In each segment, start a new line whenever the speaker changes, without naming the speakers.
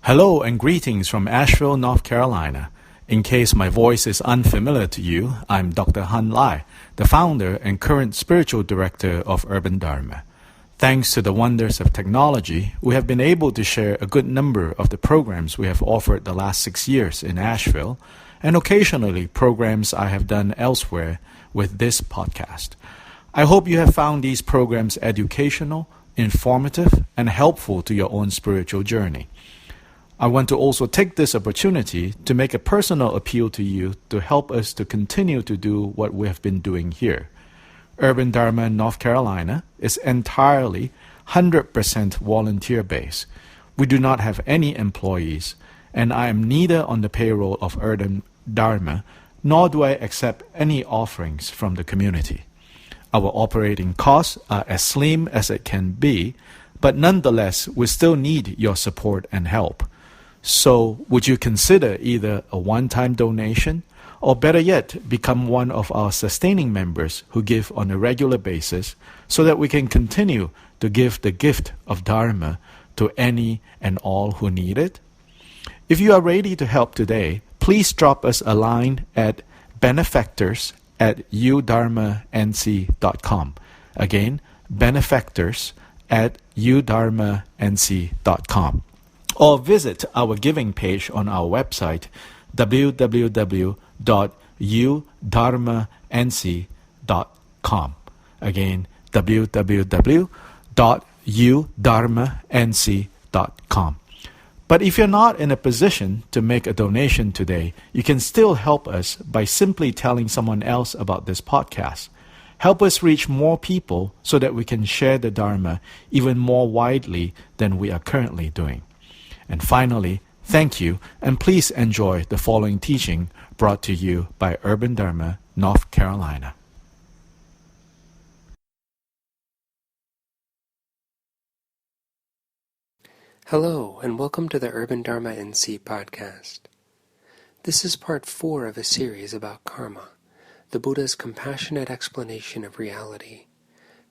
Hello and greetings from Asheville, North Carolina. In case my voice is unfamiliar to you, I'm Dr. Han Lai, the founder and current spiritual director of Urban Dharma. Thanks to the wonders of technology, we have been able to share a good number of the programs we have offered the last 6 years in Asheville, and occasionally programs I have done elsewhere with this podcast. I hope you have found these programs educational, informative, and helpful to your own spiritual journey. I want to also take this opportunity to make a personal appeal to you to help us to continue to do what we have been doing here. Urban Dharma North Carolina is entirely 100% volunteer-based. We do not have any employees, and I am neither on the payroll of Urban Dharma, nor do I accept any offerings from the community. Our operating costs are as slim as it can be, but nonetheless, we still need your support and help. So, would you consider either a one-time donation, or better yet, become one of our sustaining members who give on a regular basis so that we can continue to give the gift of Dharma to any and all who need it? If you are ready to help today, please drop us a line at benefactors@udharmanc.com. Again, benefactors@udharmanc.com. Or visit our giving page on our website, www.udharmanc.com. Again, www.udharmanc.com. But if you're not in a position to make a donation today, you can still help us by simply telling someone else about this podcast. Help us reach more people so that we can share the Dharma even more widely than we are currently doing. And finally, thank you, and please enjoy the following teaching brought to you by Urban Dharma, North Carolina.
Hello, and welcome to the Urban Dharma NC podcast. This is part 4 of a series about karma, the Buddha's compassionate explanation of reality,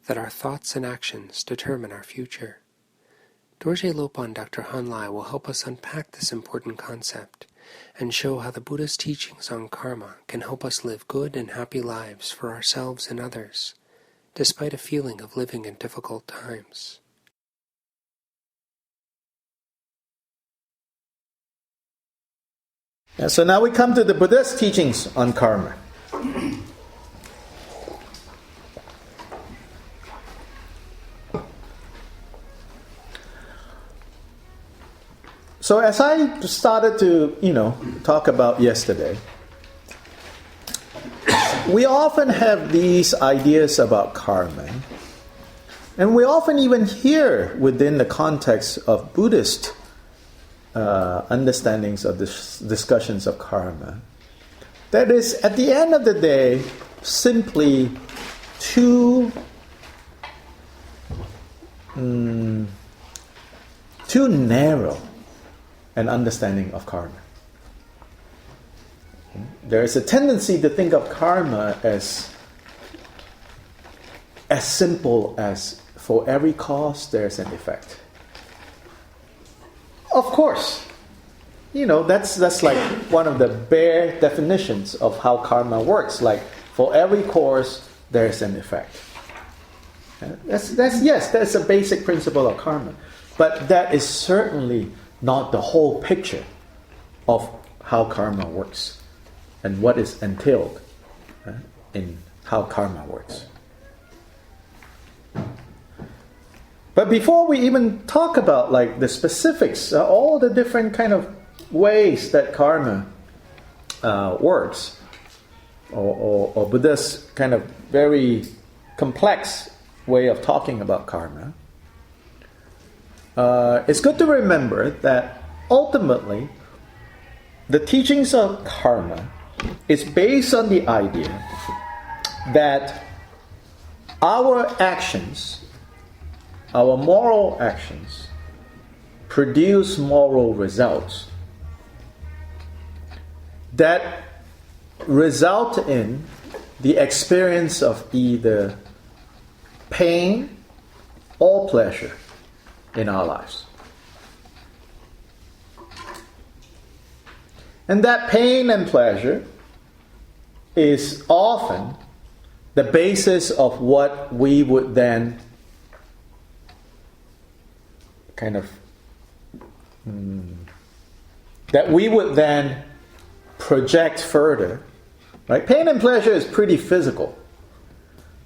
that our thoughts and actions determine our future. Dorje Lopa and Dr. Han Lai will help us unpack this important concept and show how the Buddha's teachings on karma can help us live good and happy lives for ourselves and others, despite a feeling of living in difficult times.
So now we come to the Buddha's teachings on karma. So as I started to, talk about yesterday, we often have these ideas about karma, and we often even hear within the context of Buddhist understandings of this discussions of karma, that is, at the end of the day, simply too narrow an understanding of karma. There is a tendency to think of karma as simple as for every cause there's an effect. Of course, that's like one of the bare definitions of how karma works. Like for every cause there's an effect. That's a basic principle of karma, but that is certainly not the whole picture of how karma works and what is entailed in how karma works. But before we even talk about like the specifics, all the different kind of ways that karma works, or Buddha's kind of very complex way of talking about karma, it's good to remember that ultimately the teachings of karma is based on the idea that our actions, our moral actions, produce moral results that result in the experience of either pain or pleasure in our lives. And that pain and pleasure is often the basis of what we would then that we would then project further. Right? Pain and pleasure is pretty physical.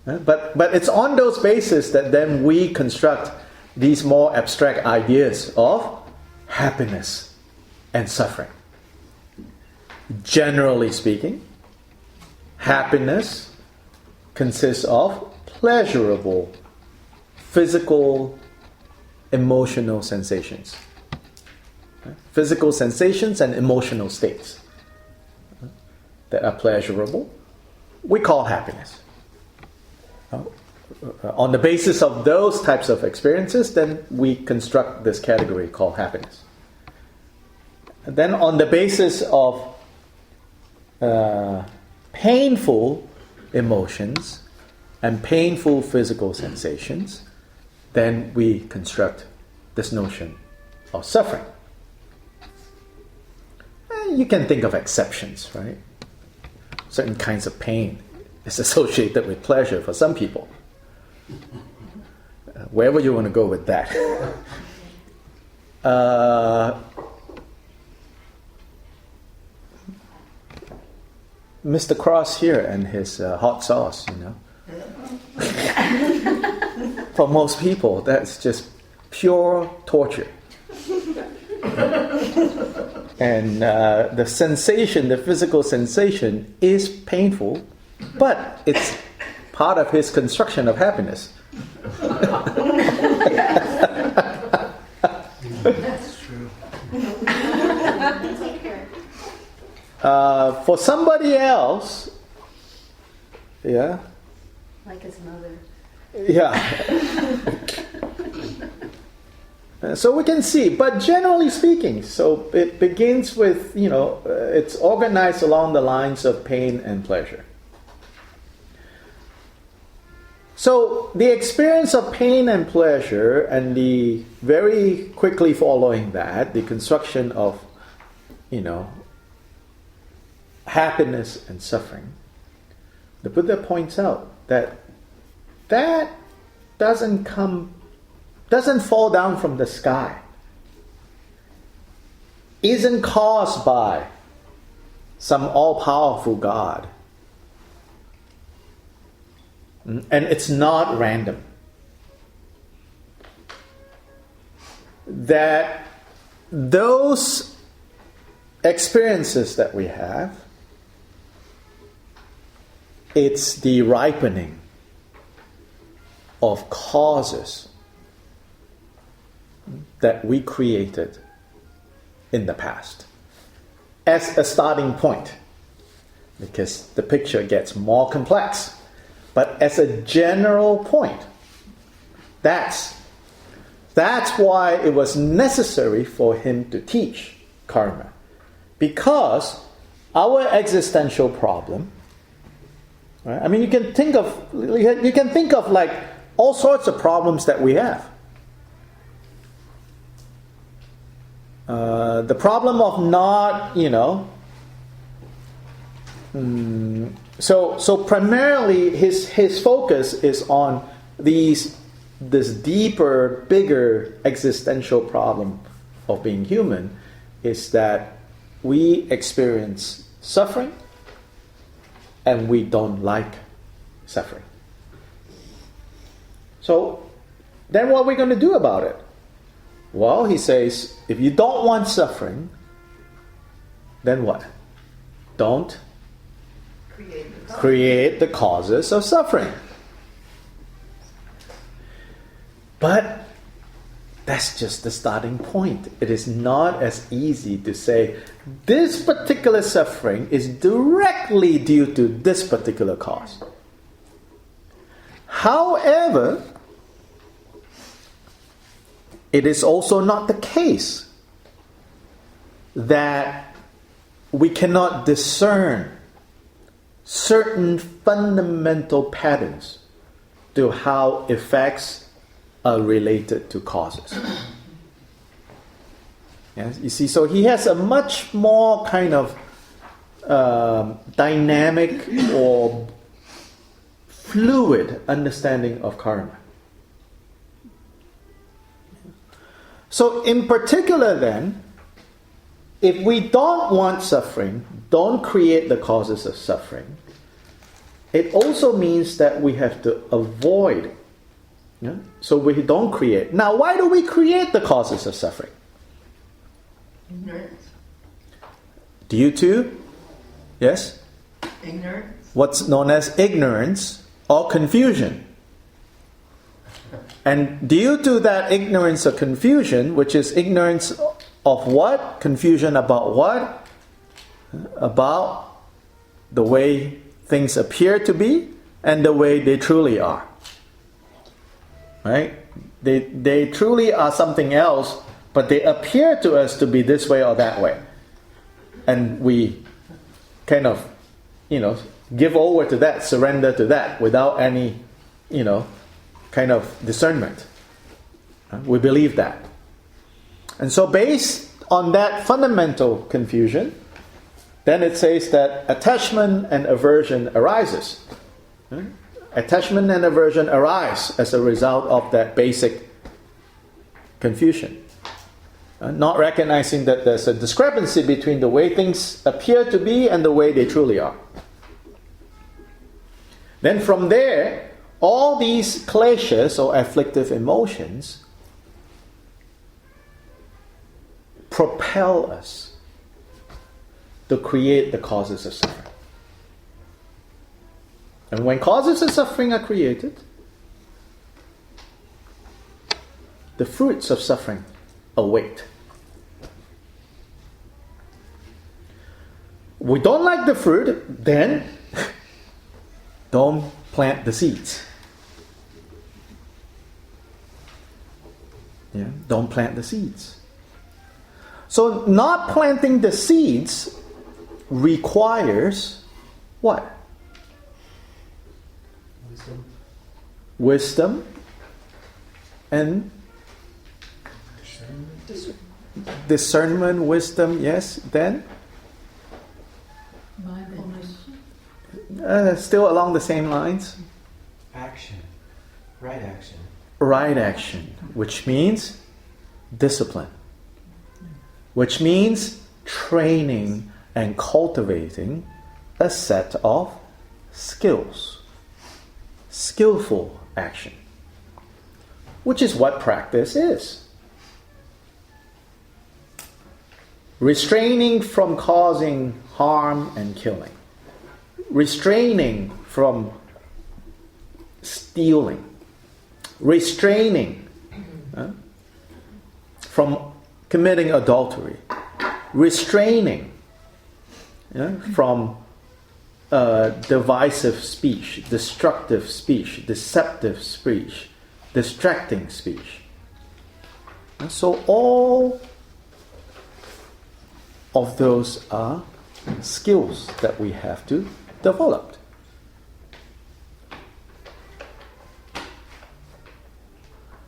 Right? But it's on those bases that then we construct these more abstract ideas of happiness and suffering. Generally speaking, happiness consists of pleasurable physical, emotional sensations. Physical sensations and emotional states that are pleasurable, we call happiness. On the basis of those types of experiences, then we construct this category called happiness. And then on the basis of painful emotions and painful physical sensations, then we construct this notion of suffering. You can think of exceptions, right? Certain kinds of pain is associated with pleasure for some people. Where would you want to go with that? Mr. Cross here and his hot sauce, For most people, that's just pure torture. And the sensation, the physical sensation, is painful, but it's part of his construction of happiness.
That's true.
For somebody else, yeah.
Like his mother.
Yeah. So we can see, but generally speaking, so it begins with, it's organized along the lines of pain and pleasure. So the experience of pain and pleasure, and the very quickly following that, the construction of, happiness and suffering, the Buddha points out that doesn't fall down from the sky, isn't caused by some all-powerful God, and it's not random. That those experiences that we have, it's the ripening of causes that we created in the past as a starting point, because the picture gets more complex. But as a general point, that's why it was necessary for him to teach karma, because our existential problem, right? I mean, you can think of like all sorts of problems that we have. The problem of not, So primarily his focus is on this deeper, bigger existential problem of being human, is that we experience suffering and we don't like suffering. So then what are we going to do about it? Well, he says, if you don't want suffering, then what? Don't create the causes of suffering. But that's just the starting point. It is not as easy to say this particular suffering is directly due to this particular cause. However, it is also not the case that we cannot discern certain fundamental patterns to how effects are related to causes. Yes, you see, so he has a much more kind of dynamic or fluid understanding of karma. So in particular then, if we don't want suffering, don't create the causes of suffering, it also means that we have to avoid. Yeah? So we don't create. Now, why do we create the causes of suffering?
Ignorance.
Due to, yes?
Ignorance.
What's known as ignorance or confusion. And due to that ignorance or confusion, which is ignorance of what? Confusion about what? About the way things appear to be and the way they truly are. Right? They truly are something else, but they appear to us to be this way or that way. And we kind of, give over to that, surrender to that without any, kind of discernment. We believe that. And so based on that fundamental confusion, then it says that attachment and aversion arises. Attachment and aversion arise as a result of that basic confusion. Not recognizing that there's a discrepancy between the way things appear to be and the way they truly are. Then from there, all these kleshas or afflictive emotions propel us to create the causes of suffering. And when causes of suffering are created, the fruits of suffering await. We don't like the fruit, then don't plant the seeds. Yeah, don't plant the seeds. So not planting the seeds requires what? Wisdom and discernment, wisdom, yes. Then? Still along the same lines.
Action. Right action.
Right action, which means discipline. Which means training and cultivating a set of skills. Skillful action. Which is what practice is. Restraining from causing harm and killing. Restraining from stealing. Restraining from committing adultery. Restraining from divisive speech, destructive speech, deceptive speech, distracting speech. And so all of those are skills that we have to develop.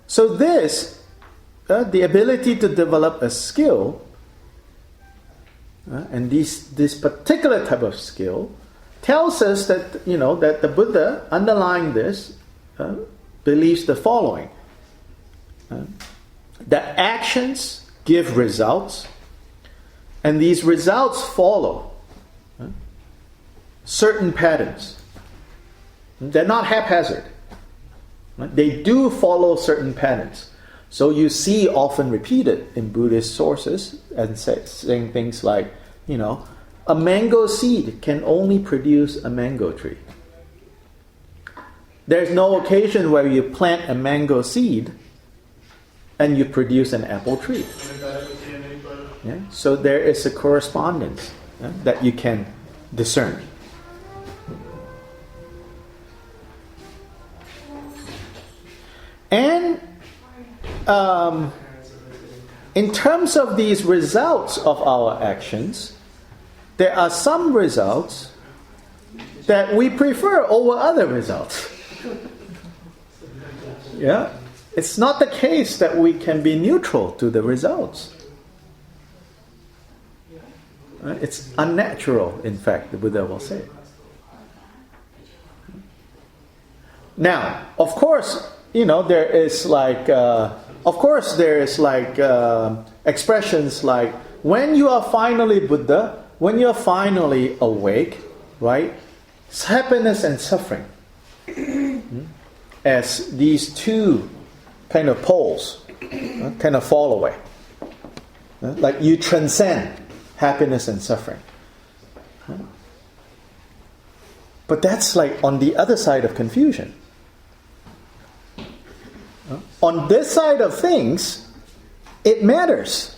So this, the ability to develop a skill, and this particular type of skill, tells us that that the Buddha, underlying this, believes the following: that actions give results, and these results follow certain patterns. They're not haphazard. They do follow certain patterns. So you see often repeated in Buddhist sources and saying things like, a mango seed can only produce a mango tree. There's no occasion where you plant a mango seed and you produce an apple tree. Yeah? So there is a correspondence that you can discern. And in terms of these results of our actions, there are some results that we prefer over other results. Yeah? It's not the case that we can be neutral to the results. It's unnatural, in fact, the Buddha will say. Now, of course, there is expressions like, when you are finally Buddha, when you are finally awake, right? It's happiness and suffering as these two kind of poles kind of fall away. Like you transcend happiness and suffering. But that's like on the other side of confusion. On this side of things, it matters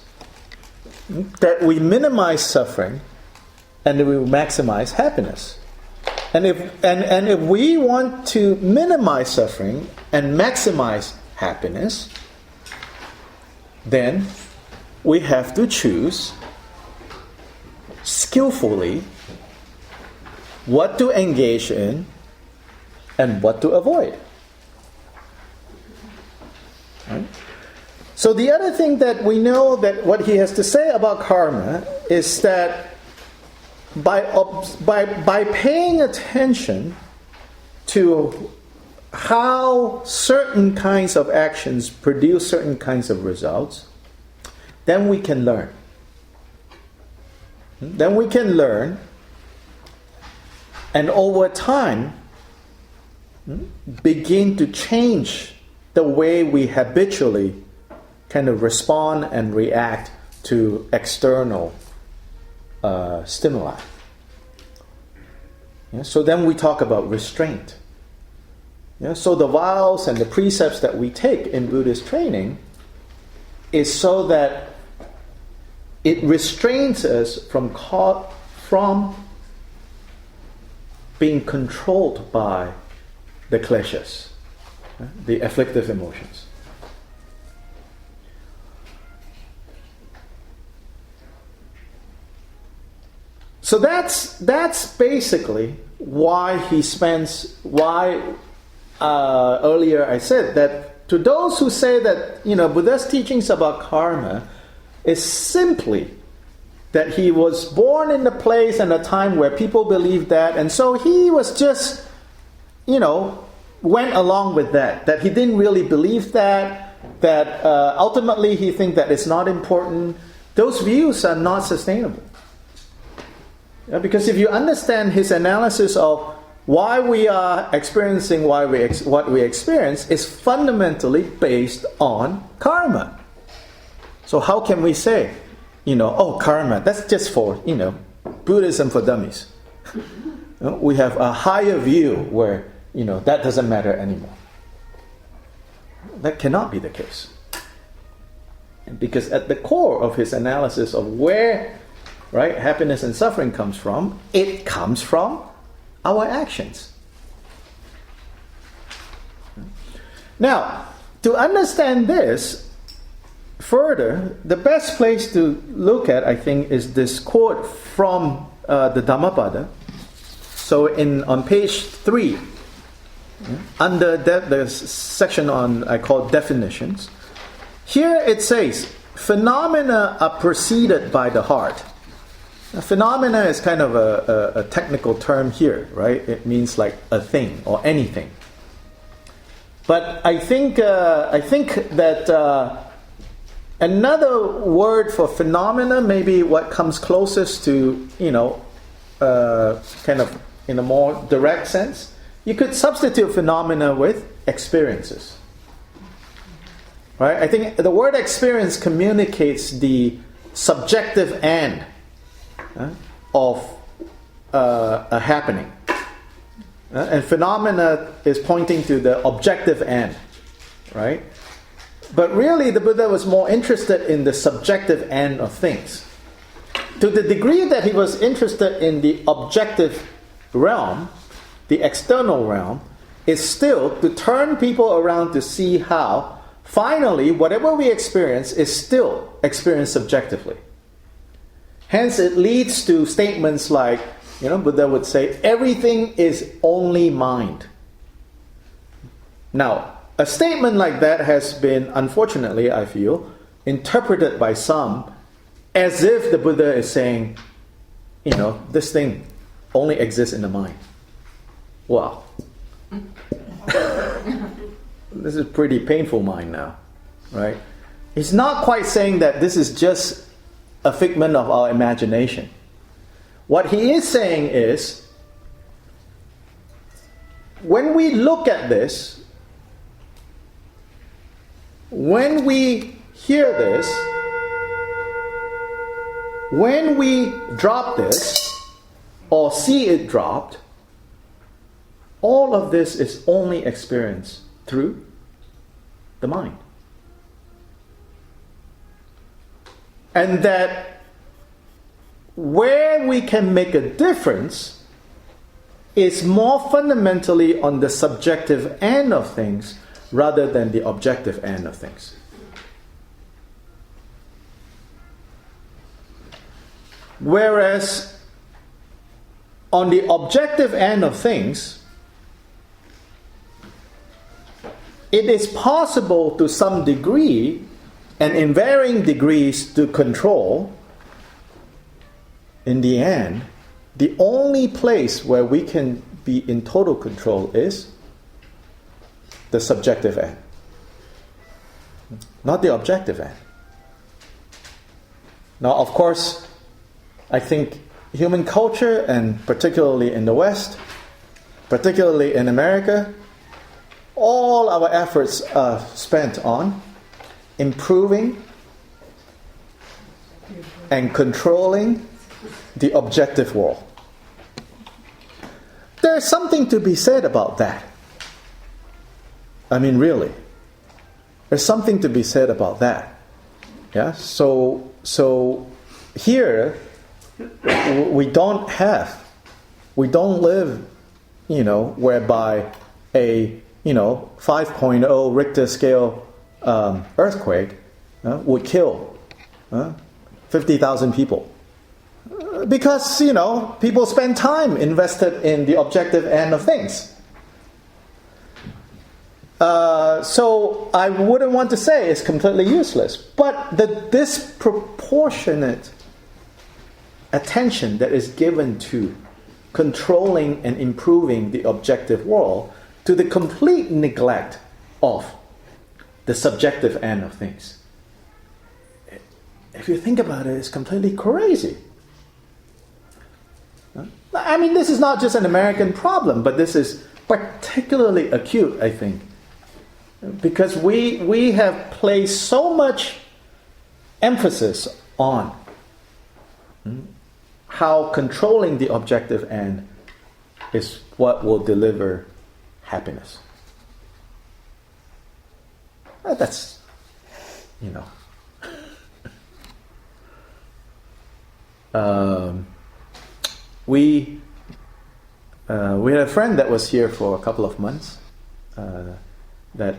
that we minimize suffering and that we maximize happiness. And if we want to minimize suffering and maximize happiness, then we have to choose skillfully what to engage in and what to avoid. Right? So the other thing that we know that what he has to say about karma is that by paying attention to how certain kinds of actions produce certain kinds of results, then we can learn. Then we can learn, and over time begin to change the way we habitually kind of respond and react to external stimuli. So then we talk about restraint. So the vows and the precepts that we take in Buddhist training is so that it restrains us from being controlled by the kleshas, the afflictive emotions. So that's basically why earlier I said that to those who say that Buddha's teachings about karma is simply that he was born in a place and a time where people believed that, and so he was just went along with that he didn't really believe that ultimately he thinks that it's not important. Those views are not sustainable. Because if you understand his analysis of why we are experiencing what we experience is fundamentally based on karma. So how can we say, karma, that's just for, Buddhism for dummies. We have a higher view where, that doesn't matter anymore. That cannot be the case. Because at the core of his analysis of where happiness and suffering comes from, it comes from our actions. Now, to understand this further, the best place to look at, I think, is this quote from the Dhammapada. So on page 3, under the section I call definitions, here it says, phenomena are preceded by the heart. Now, phenomena is kind of a technical term here, right? It means like a thing or anything. But I think that another word for phenomena, maybe what comes closest to, kind of in a more direct sense, you could substitute phenomena with experiences. Right? I think the word experience communicates the subjective end of a happening. And phenomena is pointing to the objective end. Right? But really the Buddha was more interested in the subjective end of things. To the degree that he was interested in the objective realm, the external realm, is still to turn people around to see how finally whatever we experience is still experienced subjectively. Hence it leads to statements like, Buddha would say, everything is only mind. Now, a statement like that has been, unfortunately, I feel, interpreted by some as if the Buddha is saying, this thing only exists in the mind. Wow. This is pretty painful mind now, right? He's not quite saying that this is just a figment of our imagination. What he is saying is, when we look at this, when we hear this, when we drop this, or see it dropped, all of this is only experienced through the mind. And that where we can make a difference is more fundamentally on the subjective end of things rather than the objective end of things. Whereas on the objective end of things, it is possible to some degree, and in varying degrees, to control. In the end, the only place where we can be in total control is the subjective end, not the objective end. Now, of course, I think human culture, and particularly in the West, particularly in America, all our efforts are spent on improving and controlling the objective world. There's something to be said about that. I mean, really. There's something to be said about that. Yeah? So here, we don't live, whereby a 5.0 Richter scale earthquake would kill 50,000 people. Because, people spend time invested in the objective end of things. So I wouldn't want to say it's completely useless. But the disproportionate attention that is given to controlling and improving the objective world to the complete neglect of the subjective end of things. If you think about it, it's completely crazy. I mean, this is not just an American problem, but this is particularly acute, I think. Because we have placed so much emphasis on how controlling the objective end is what will deliver happiness. That's, we had a friend that was here for a couple of months that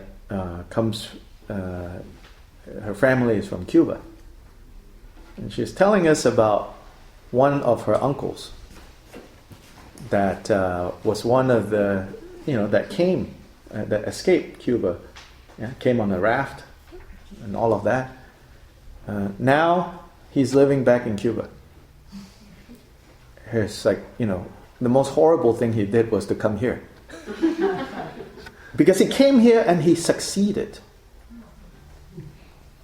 comes, her family is from Cuba. And she's telling us about one of her uncles that was one of the, that came, that escaped Cuba, came on a raft and all of that. Now he's living back in Cuba. It's like, the most horrible thing he did was to come here. Because he came here and he succeeded.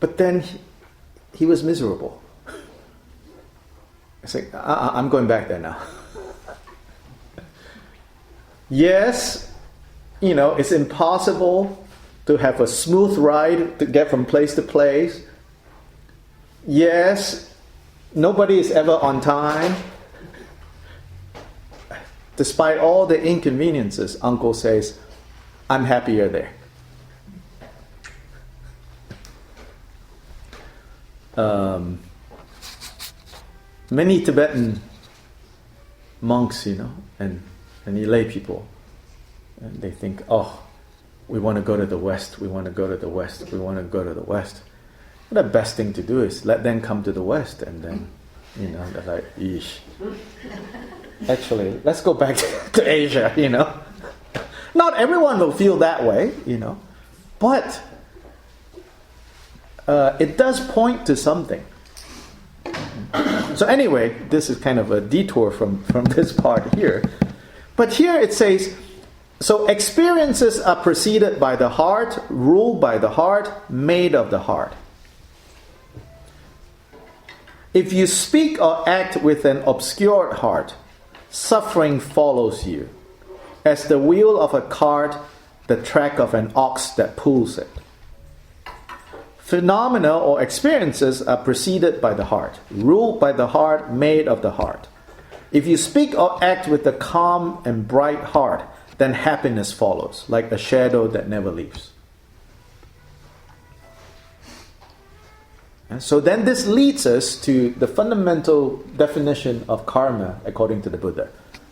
But then he was miserable. It's like, I'm going back there now. Yes, it's impossible to have a smooth ride to get from place to place. Yes, nobody is ever on time. Despite all the inconveniences, Uncle says, I'm happier there. Many Tibetan monks, and lay people, and they think, we want to go to the West, we want to go to the West, we want to go to the West. The best thing to do is let them come to the West, and then, they're like, eesh. Actually, let's go back to Asia, Not everyone will feel that way, but it does point to something. So anyway, this is kind of a detour from this part here. But here it says, so experiences are preceded by the heart, ruled by the heart, made of the heart. If you speak or act with an obscured heart, suffering follows you, as the wheel of a cart, the track of an ox that pulls it. Phenomena or experiences are preceded by the heart, ruled by the heart, made of the heart. If you speak or act with a calm and bright heart, then happiness follows, like a shadow that never leaves. And so then this leads us to the fundamental definition of karma according to the Buddha,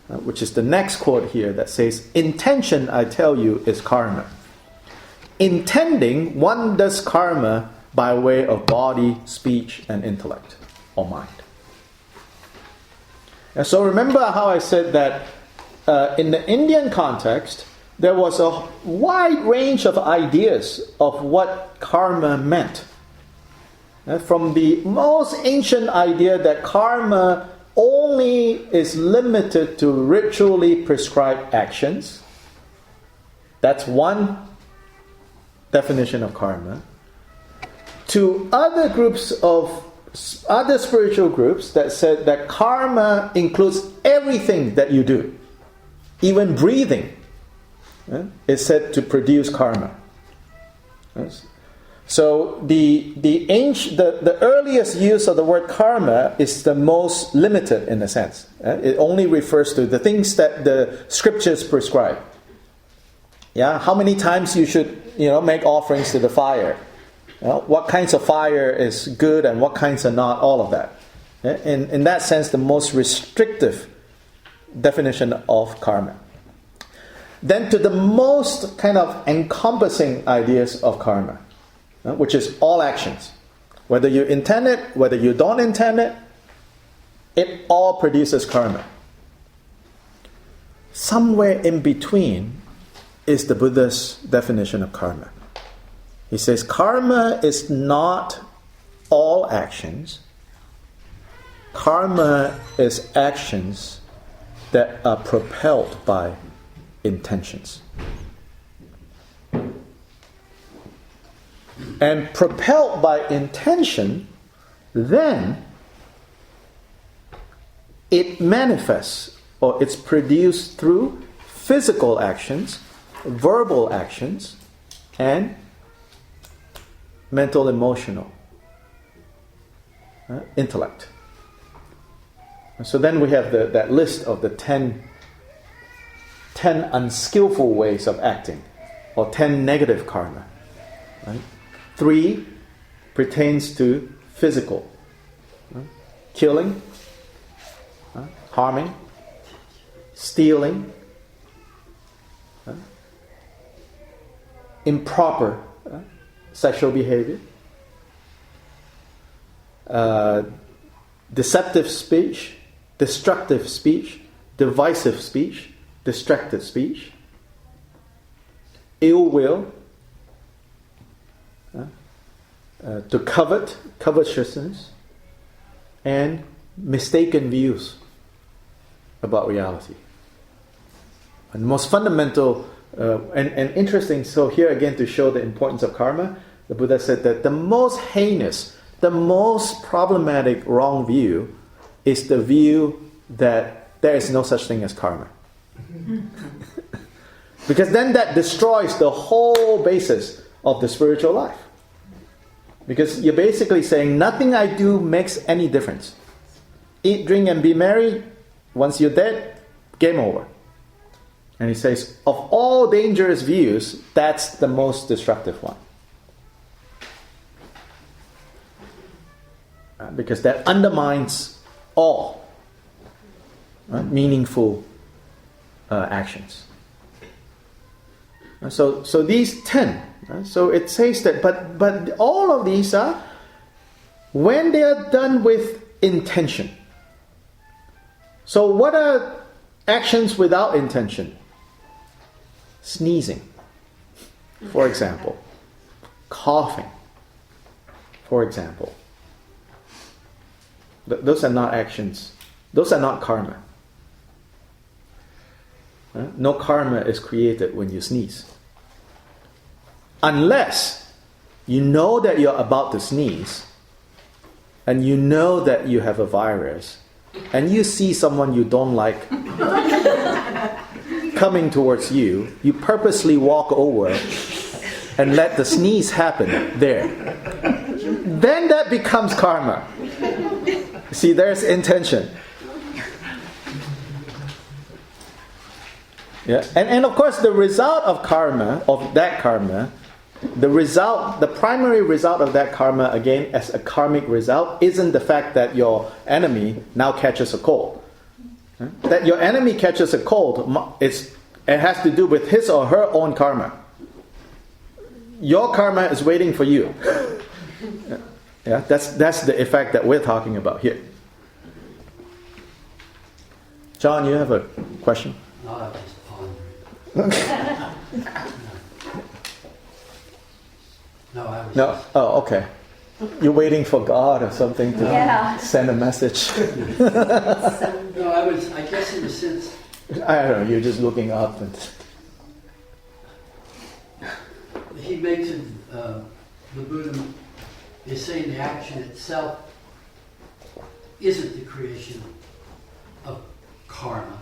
which is the next quote here that says, intention, I tell you, is karma. Intending, one does karma by way of body, speech, and intellect, or mind. And so remember how I said that in the Indian context, there was a wide range of ideas of what karma meant. From the most ancient idea that karma only is limited to ritually prescribed actions. That's one definition of karma. To other spiritual groups that said that karma includes everything that you do. Even breathing is said to produce karma. Yes. So the earliest use of the word karma is the most limited in a sense. It only refers to the things that the scriptures prescribe. Yeah, how many times you should make offerings to the fire. What kinds of fire is good and what kinds are not, all of that. In that sense, the most restrictive definition of karma. Then to the most kind of encompassing ideas of karma, which is all actions. Whether you intend it, whether you don't intend it, it all produces karma. Somewhere in between is the Buddha's definition of karma. He says karma is not all actions. Karma is actions that are propelled by intentions. And propelled by intention, then it manifests or it's produced through physical actions, verbal actions, and mental, emotional, intellect. And so then we have that list of the 10 unskillful ways of acting, or 10 negative karma. Right? 3 pertains to physical, killing, harming, stealing, improper sexual behavior, deceptive speech, destructive speech, divisive speech, distracted speech, ill will, to covetousness, and mistaken views about reality. And most fundamental and interesting, so here again to show the importance of karma, the Buddha said that the most heinous, the most problematic wrong view is the view that there is no such thing as karma. Because then that destroys the whole basis of the spiritual life. Because you're basically saying nothing I do makes any difference. Eat, drink, and be merry. Once you're dead, game over. And he says, of all dangerous views, that's the most destructive one. Because that undermines all meaningful actions. So these 10. So it says that, but all of these are, when they are done with intention. So what are actions without intention? Sneezing, for example. Coughing, for example. Those are not actions. Those are not karma. No karma is created when you sneeze. Unless you know that you're about to sneeze, and you know that you have a virus, and you see someone you don't like coming towards you, you purposely walk over and let the sneeze happen there. Then that becomes karma. See, there's intention. Yeah, and of course the result of karma, of that karma, the primary result of that karma, again, as a karmic result, isn't the fact that your enemy now catches a cold. That your enemy catches a cold, it has to do with his or her own karma. Your karma is waiting for you. Yeah, that's the effect that we're talking about here. John, you have a question?
No, I was just pondering. No, I was.
No. Oh, okay. You're waiting for God or something to send a message.
No, I guess in a sense.
I don't know. You're just looking up and.
He makes it. The Buddha is saying the action itself isn't the creation of karma,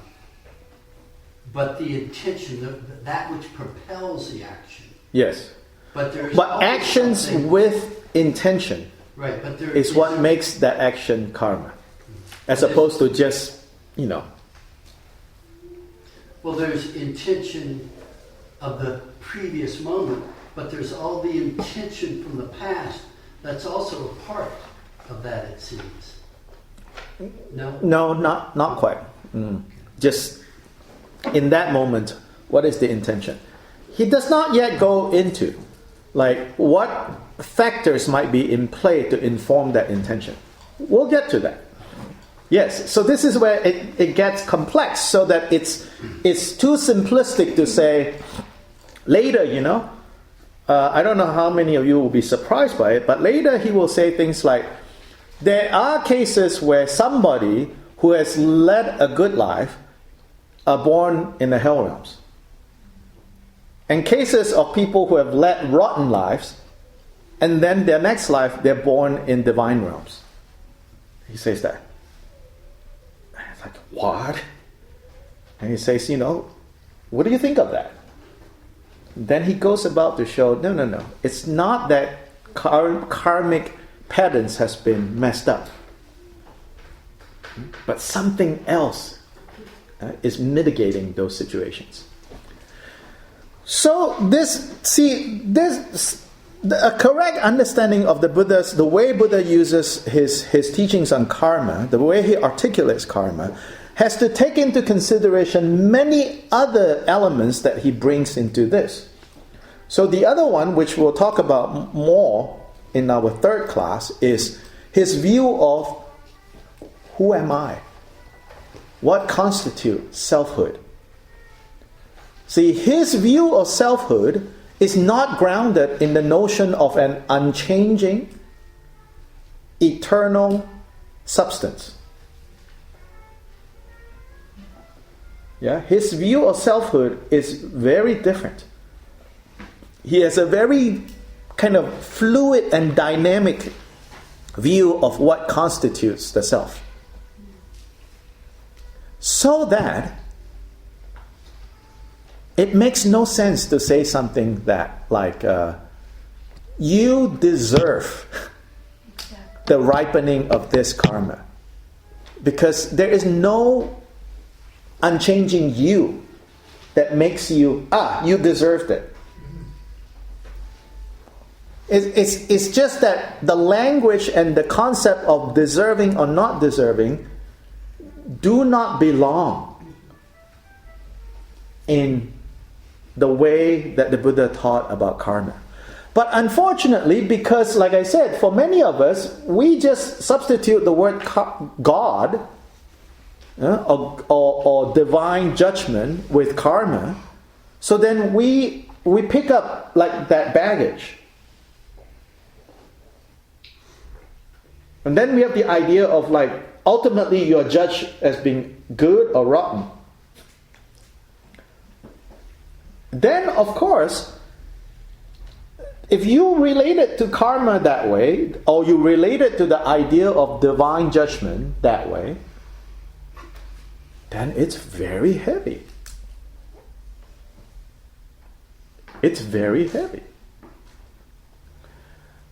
but the intention, that which propels the action.
Yes.
But
actions
something,
with intention,
right? But there
is what makes that action karma, as opposed to just,
Well, there's intention of the previous moment, but there's all the intention from the past that's also a part of that, it seems. No?
No, not quite. Just in that moment, what is the intention? He does not yet go into what factors might be in play to inform that intention. We'll get to that. Yes, so this is where it gets complex, so that it's too simplistic to say later, I don't know how many of you will be surprised by it, but later he will say things like, there are cases where somebody who has led a good life are born in the hell realms. And cases of people who have led rotten lives, and then their next life, they're born in divine realms. He says that. It's like, what? And he says, what do you think of that? Then he goes about to show, no. It's not that karmic patterns has been messed up, but something else is mitigating those situations. So a correct understanding of the way Buddha uses his teachings on karma, the way he articulates karma, has to take into consideration many other elements that he brings into this. So the other one, which we'll talk about more in our third class, is his view of who am I? What constitutes selfhood? See, his view of selfhood is not grounded in the notion of an unchanging, eternal substance. Yeah, his view of selfhood is very different. He has a very kind of fluid and dynamic view of what constitutes the self. So that it makes no sense to say something that you deserve the ripening of this karma. Because there is no unchanging you that makes you, you deserved it. It's just that the language and the concept of deserving or not deserving do not belong in the way that the Buddha taught about karma. But unfortunately, because like I said, for many of us, we just substitute the word God or divine judgment with karma, so then we pick up that baggage. And then we have the idea of like, ultimately you're judged as being good or rotten. Then, of course, if you relate it to karma that way, or you relate it to the idea of divine judgment that way, then it's very heavy. It's very heavy.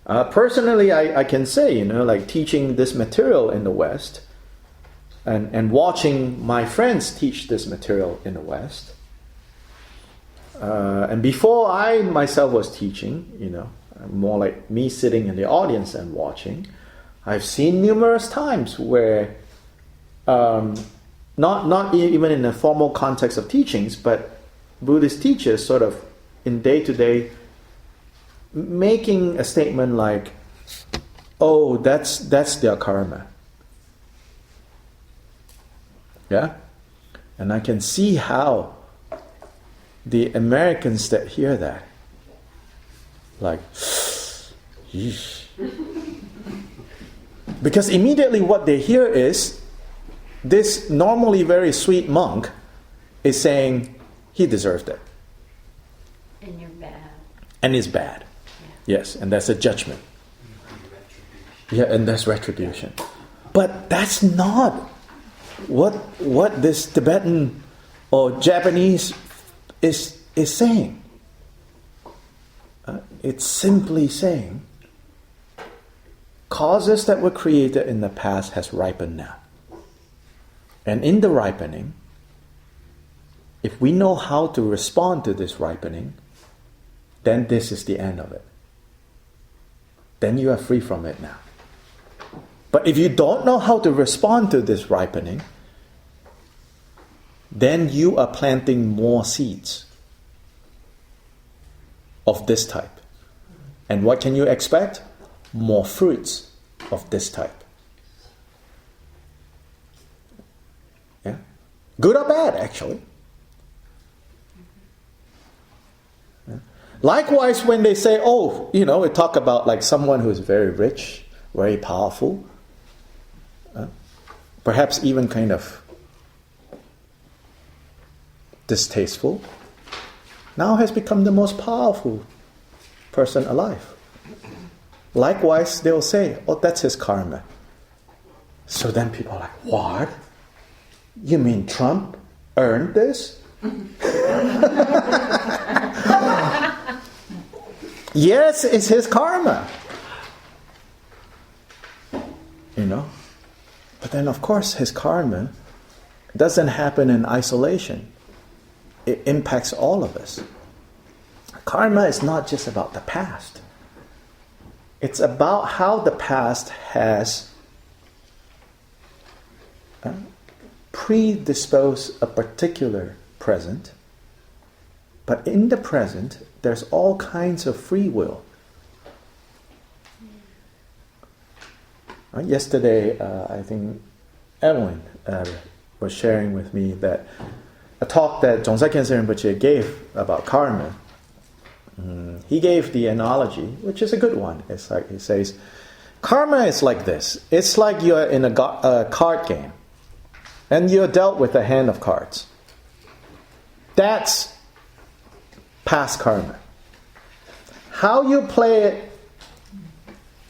Personally, I can say, like teaching this material in the West and watching my friends teach this material in the West, and before I myself was teaching, more like me sitting in the audience and watching, I've seen numerous times where, not even in the formal context of teachings, but Buddhist teachers sort of in day-to-day making a statement like, oh, that's their karma. Yeah? And I can see how the Americans that hear that, like, yeesh. Because immediately what they hear is, this normally very sweet monk is saying, he deserved it.
And you're bad.
And is bad. Yeah. Yes, and that's a judgment. Yeah, and that's retribution. But that's not what this Tibetan or Japanese is saying. It's simply saying, causes that were created in the past has ripened now. And in the ripening, if we know how to respond to this ripening, then this is the end of it. Then you are free from it now. But if you don't know how to respond to this ripening, then you are planting more seeds of this type. And what can you expect? More fruits of this type. Yeah? Good or bad, actually. Yeah? Likewise, when they say, we talk about like someone who is very rich, very powerful, perhaps even kind of distasteful, now has become the most powerful person alive. Likewise, they'll say, that's his karma. So then people are like, what? You mean Trump earned this? Yes, it's his karma. But then, of course, his karma doesn't happen in isolation. It impacts all of us. Karma is not just about the past. It's about how the past has predisposed a particular present. But in the present, there's all kinds of free will. Yesterday, I think Evelyn was sharing with me that a talk that Jongsa Khyentse Rinpoche gave about karma. He gave the analogy, which is a good one. It's like he says, karma is like this. It's like you're in a card game, and you're dealt with a hand of cards. That's past karma. How you play it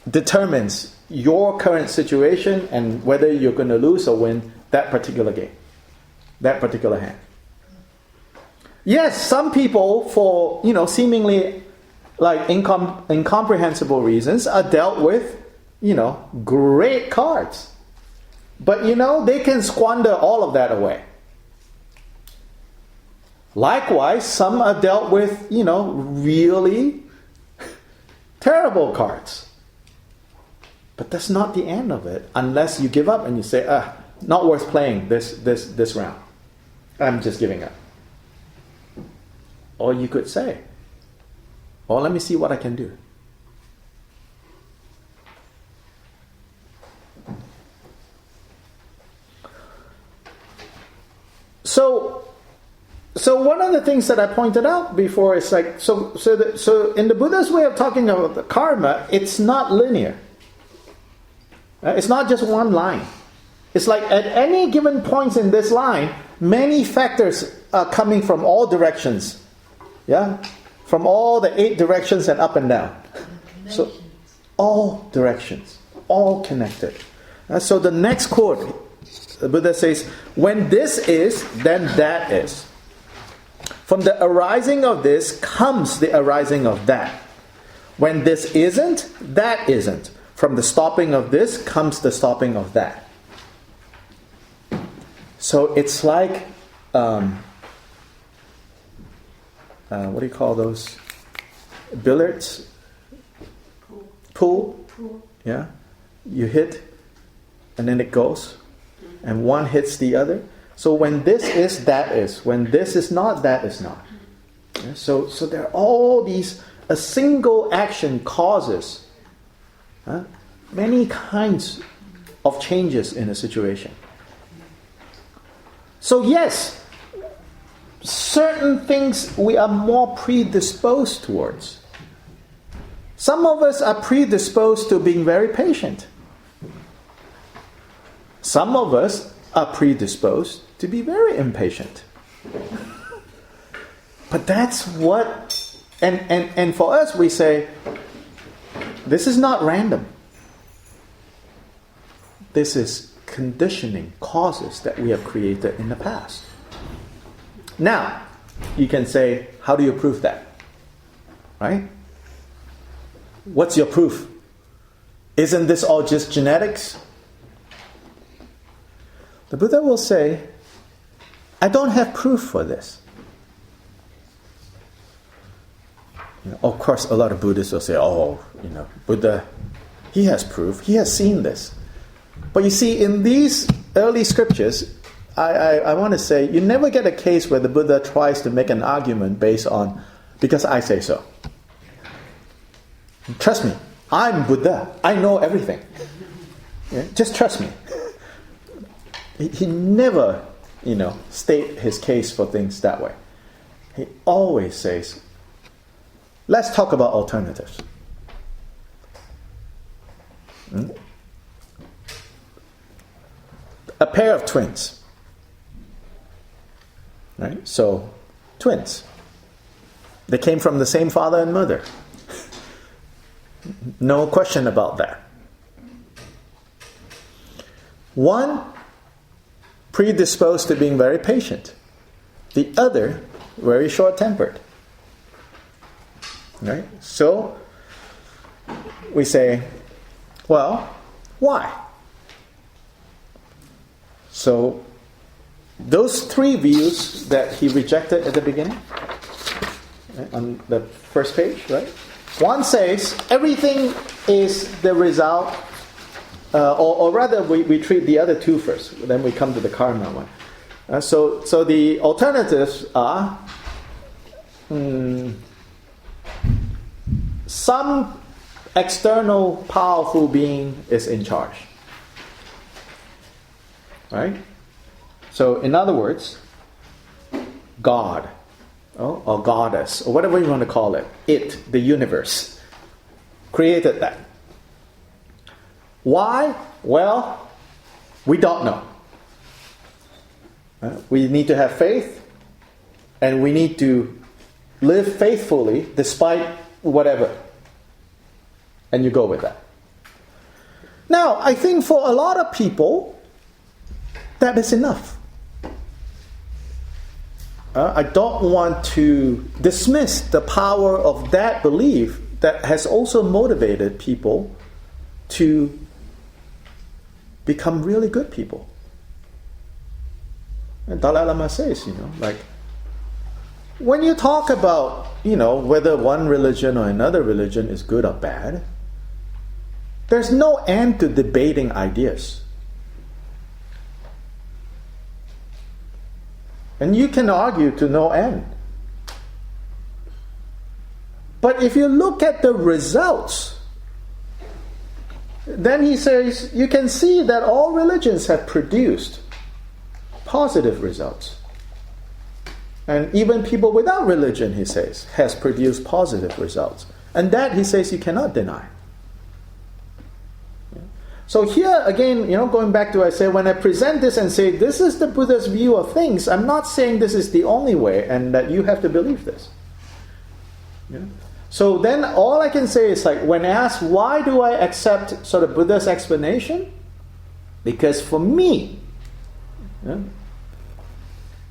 determines your current situation and whether you're going to lose or win that particular game, that particular hand. Yes, some people, for seemingly like incomprehensible reasons, are dealt with great cards, but they can squander all of that away. Likewise, some are dealt with really terrible cards. But that's not the end of it, unless you give up and you say, not worth playing this round. I'm just giving up. Or you could say, let me see what I can do. So one of the things that I pointed out before is like, so in the Buddha's way of talking about the karma, it's not linear.
It's not just one line. It's like at any given points in this line, many factors are coming from all directions. Yeah? From all the 8 directions and up and down. So, all directions. All connected. So the next quote, the Buddha says, when this is, then that is. From the arising of this comes the arising of that. When this isn't, that isn't. From the stopping of this comes the stopping of that. So it's like, what do you call those? Billiards? Pool? Yeah. You hit, and then it goes. And one hits the other. So when this is, that is. When this is not, that is not. Yeah? So there are all these, a single action causes many kinds of changes in a situation. So yes, certain things we are more predisposed towards. Some of us are predisposed to being very patient. Some of us are predisposed to be very impatient. But that's what, and for us we say, this is not random. This is conditioning, causes that we have created in the past. Now, you can say, how do you prove that? Right? What's your proof? Isn't this all just genetics? The Buddha will say, I don't have proof for this. Of course, a lot of Buddhists will say, Buddha, he has proof, he has seen this. But you see, in these early scriptures, I want to say, you never get a case where the Buddha tries to make an argument based on, because I say so. Trust me, I'm Buddha. I know everything. Yeah? Just trust me. He never, state his case for things that way. He always says, let's talk about alternatives. A pair of twins. Right? So, twins. They came from the same father and mother. No question about that. One predisposed to being very patient. The other very short-tempered. Right? So, we say, well, why? So, those 3 views that he rejected at the beginning, right, on the first page, right? One says everything is the result, or rather we treat the other 2 first, then we come to the karma one. So the alternatives are some external powerful being is in charge. Right? So, in other words, God, or goddess, or whatever you want to call it, the universe, created that. Why? Well, we don't know. We need to have faith, and we need to live faithfully despite whatever. And you go with that. Now, I think for a lot of people, that is enough. I don't want to dismiss the power of that belief that has also motivated people to become really good people. And Dalai Lama says, when you talk about, whether one religion or another religion is good or bad, there's no end to debating ideas. And you can argue to no end. But if you look at the results, then he says, you can see that all religions have produced positive results. And even people without religion, he says, has produced positive results. And that, he says, you cannot deny. So here again, going back to I say, when I present this and say this is the Buddha's view of things, I'm not saying this is the only way and that you have to believe this. Yeah? So then all I can say is like, when asked why do I accept sort of Buddha's explanation? Because for me,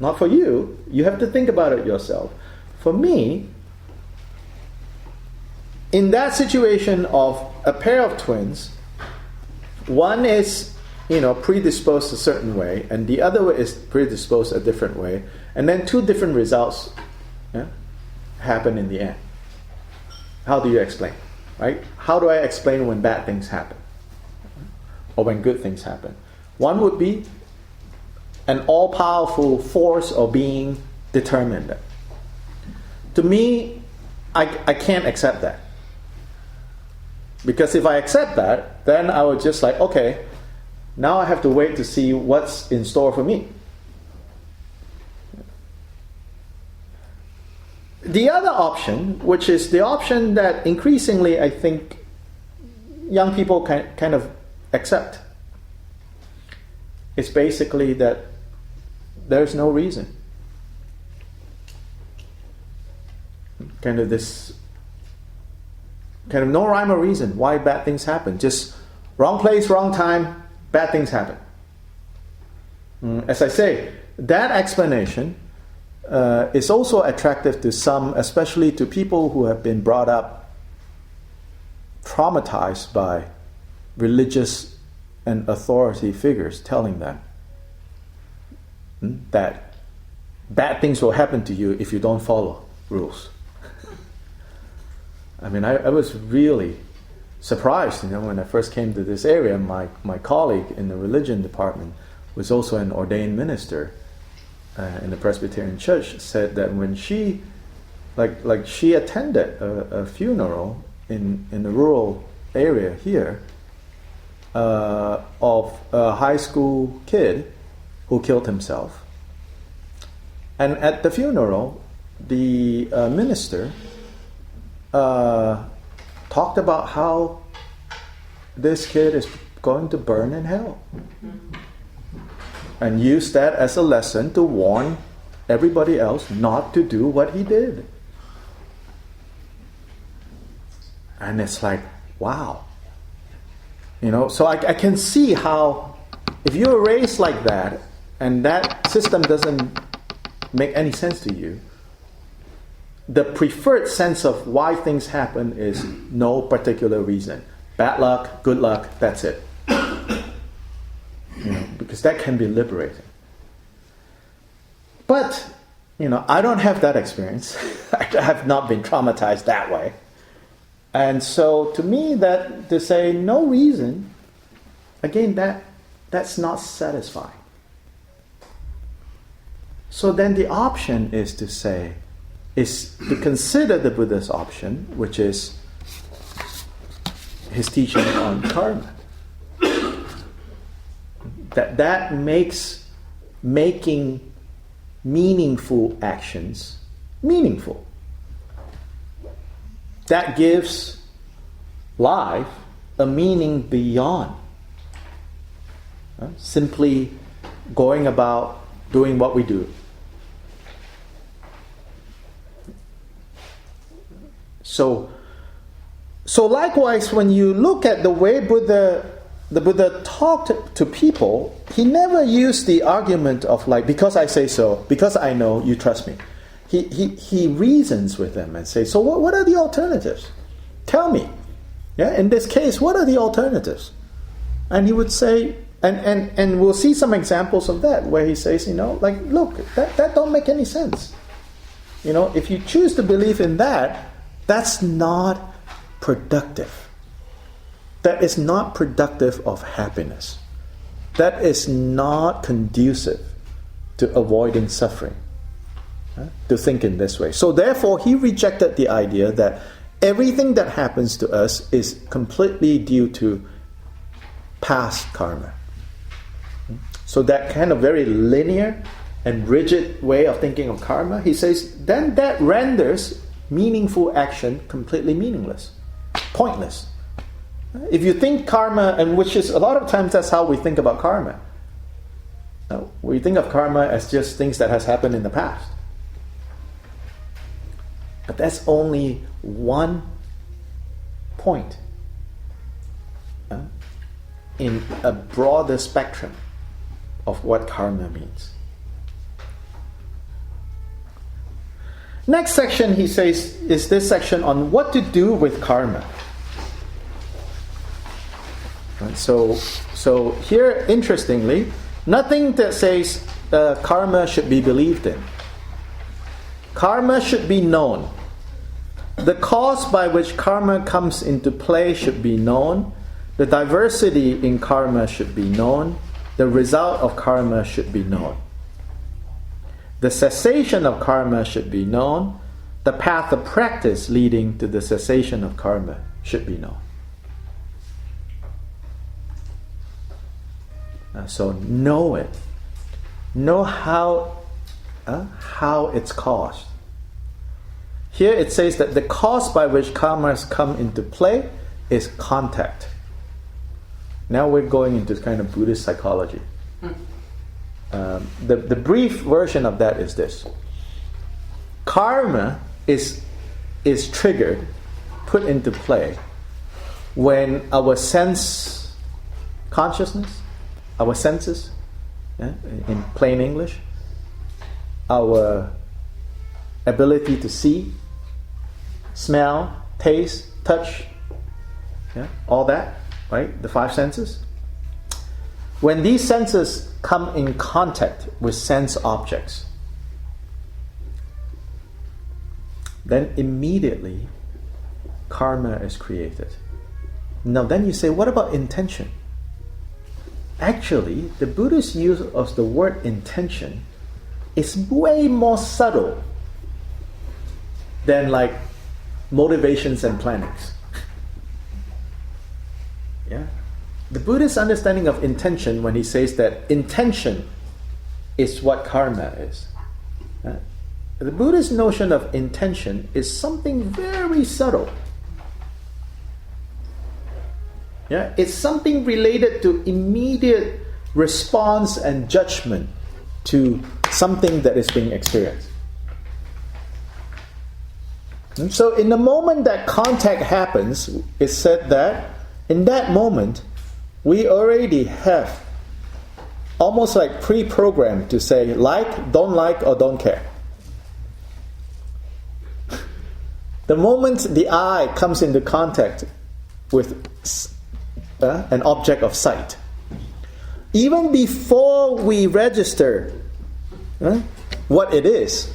not for you, you have to think about it yourself. For me, in that situation of a pair of twins, one is, predisposed a certain way, and the other is predisposed a different way, and then two different results happen in the end. How do you explain? Right? How do I explain when bad things happen? Or when good things happen? One would be an all-powerful force or being determined it. To me, I can't accept that. Because if I accept that, then I would just like, okay, now I have to wait to see what's in store for me. The other option, which is the option that increasingly I think young people kind of accept, is basically that there's no reason. Kind of no rhyme or reason why bad things happen. Just wrong place, wrong time, bad things happen. As I say, that explanation is also attractive to some, especially to people who have been brought up traumatized by religious and authority figures telling them that bad things will happen to you if you don't follow rules. I mean, I was really surprised, when I first came to this area. My colleague in the religion department was also an ordained minister in the Presbyterian Church, said that when she, she attended a funeral in a rural area here of a high school kid who killed himself. And at the funeral, the minister talked about how this kid is going to burn in hell, and used that as a lesson to warn everybody else not to do what he did. And it's like, wow. So I can see how if you were raised like that and that system doesn't make any sense to you, the preferred sense of why things happen is no particular reason. Bad luck, good luck, that's it. Because that can be liberating. But, I don't have that experience. I have not been traumatized that way. And so to me, that to say no reason, again, that's not satisfying. So then the option is to consider the Buddha's option, which is his teaching on karma. That makes making meaningful actions meaningful. That gives life a meaning beyond simply going about doing what we do. So likewise, when you look at the way the Buddha talked to people, he never used the argument of because I say so, because I know, you trust me. He reasons with them and says, so what are the alternatives? Tell me. In this case, what are the alternatives? And he would say, and we'll see some examples of that, where he says, look, that don't make any sense. If you choose to believe in that, that's not productive. That is not productive of happiness. That is not conducive to avoiding suffering. To think in this way. So therefore, he rejected the idea that everything that happens to us is completely due to past karma. So that kind of very linear and rigid way of thinking of karma, he says, then that renders meaningful action completely meaningless, pointless. If you think karma, and which is a lot of times that's how we think about karma. We think of karma as just things that has happened in the past. But that's only one point in a broader spectrum of what karma means. Next section, he says, is this section on what to do with karma. Right, so here, interestingly, nothing that says karma should be believed in. Karma should be known. The cause by which karma comes into play should be known. The diversity in karma should be known. The result of karma should be known. The cessation of karma should be known. The path of practice leading to the cessation of karma should be known. So know it. Know how it's caused. Here it says that the cause by which karmas come into play is contact. Now we're going into kind of Buddhist psychology. The brief version of that is this. Karma is triggered, put into play, when our sense consciousness, our senses, in plain English, our ability to see, smell, taste, touch, all that, right? The five senses. When these senses come in contact with sense objects, then immediately karma is created. Now then you say, what about intention? Actually, the Buddhist use of the word intention is way more subtle than like motivations and plannings. The Buddhist understanding of intention, when he says that intention is what karma is, the Buddhist notion of intention is something very subtle. It's something related to immediate response and judgment to something that is being experienced. And so in the moment that contact happens, it's said that in that moment, we already have almost like pre-programmed to say like, or don't care. The moment the eye comes into contact with an object of sight, even before we register what it is,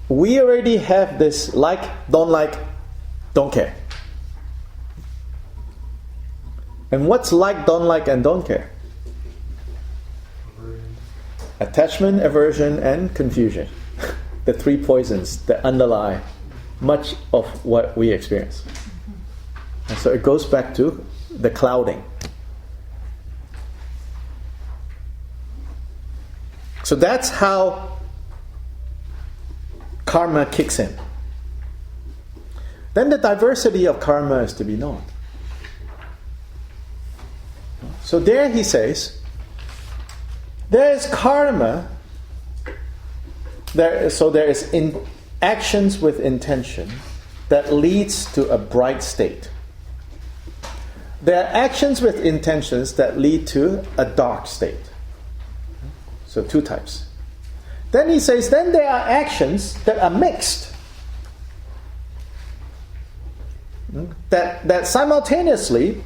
we already have this like, don't care. And what's like, and don't care? Attachment, aversion, and confusion. The three poisons that underlie much of what we experience. And so it goes back to the clouding. So that's how karma kicks in. Then the diversity of karma is to be known. So there he says, there is karma, there is actions with intention that leads to a bright state. There are actions with intentions that lead to a dark state. So two types. Then he says, then there are actions that are mixed. That simultaneously,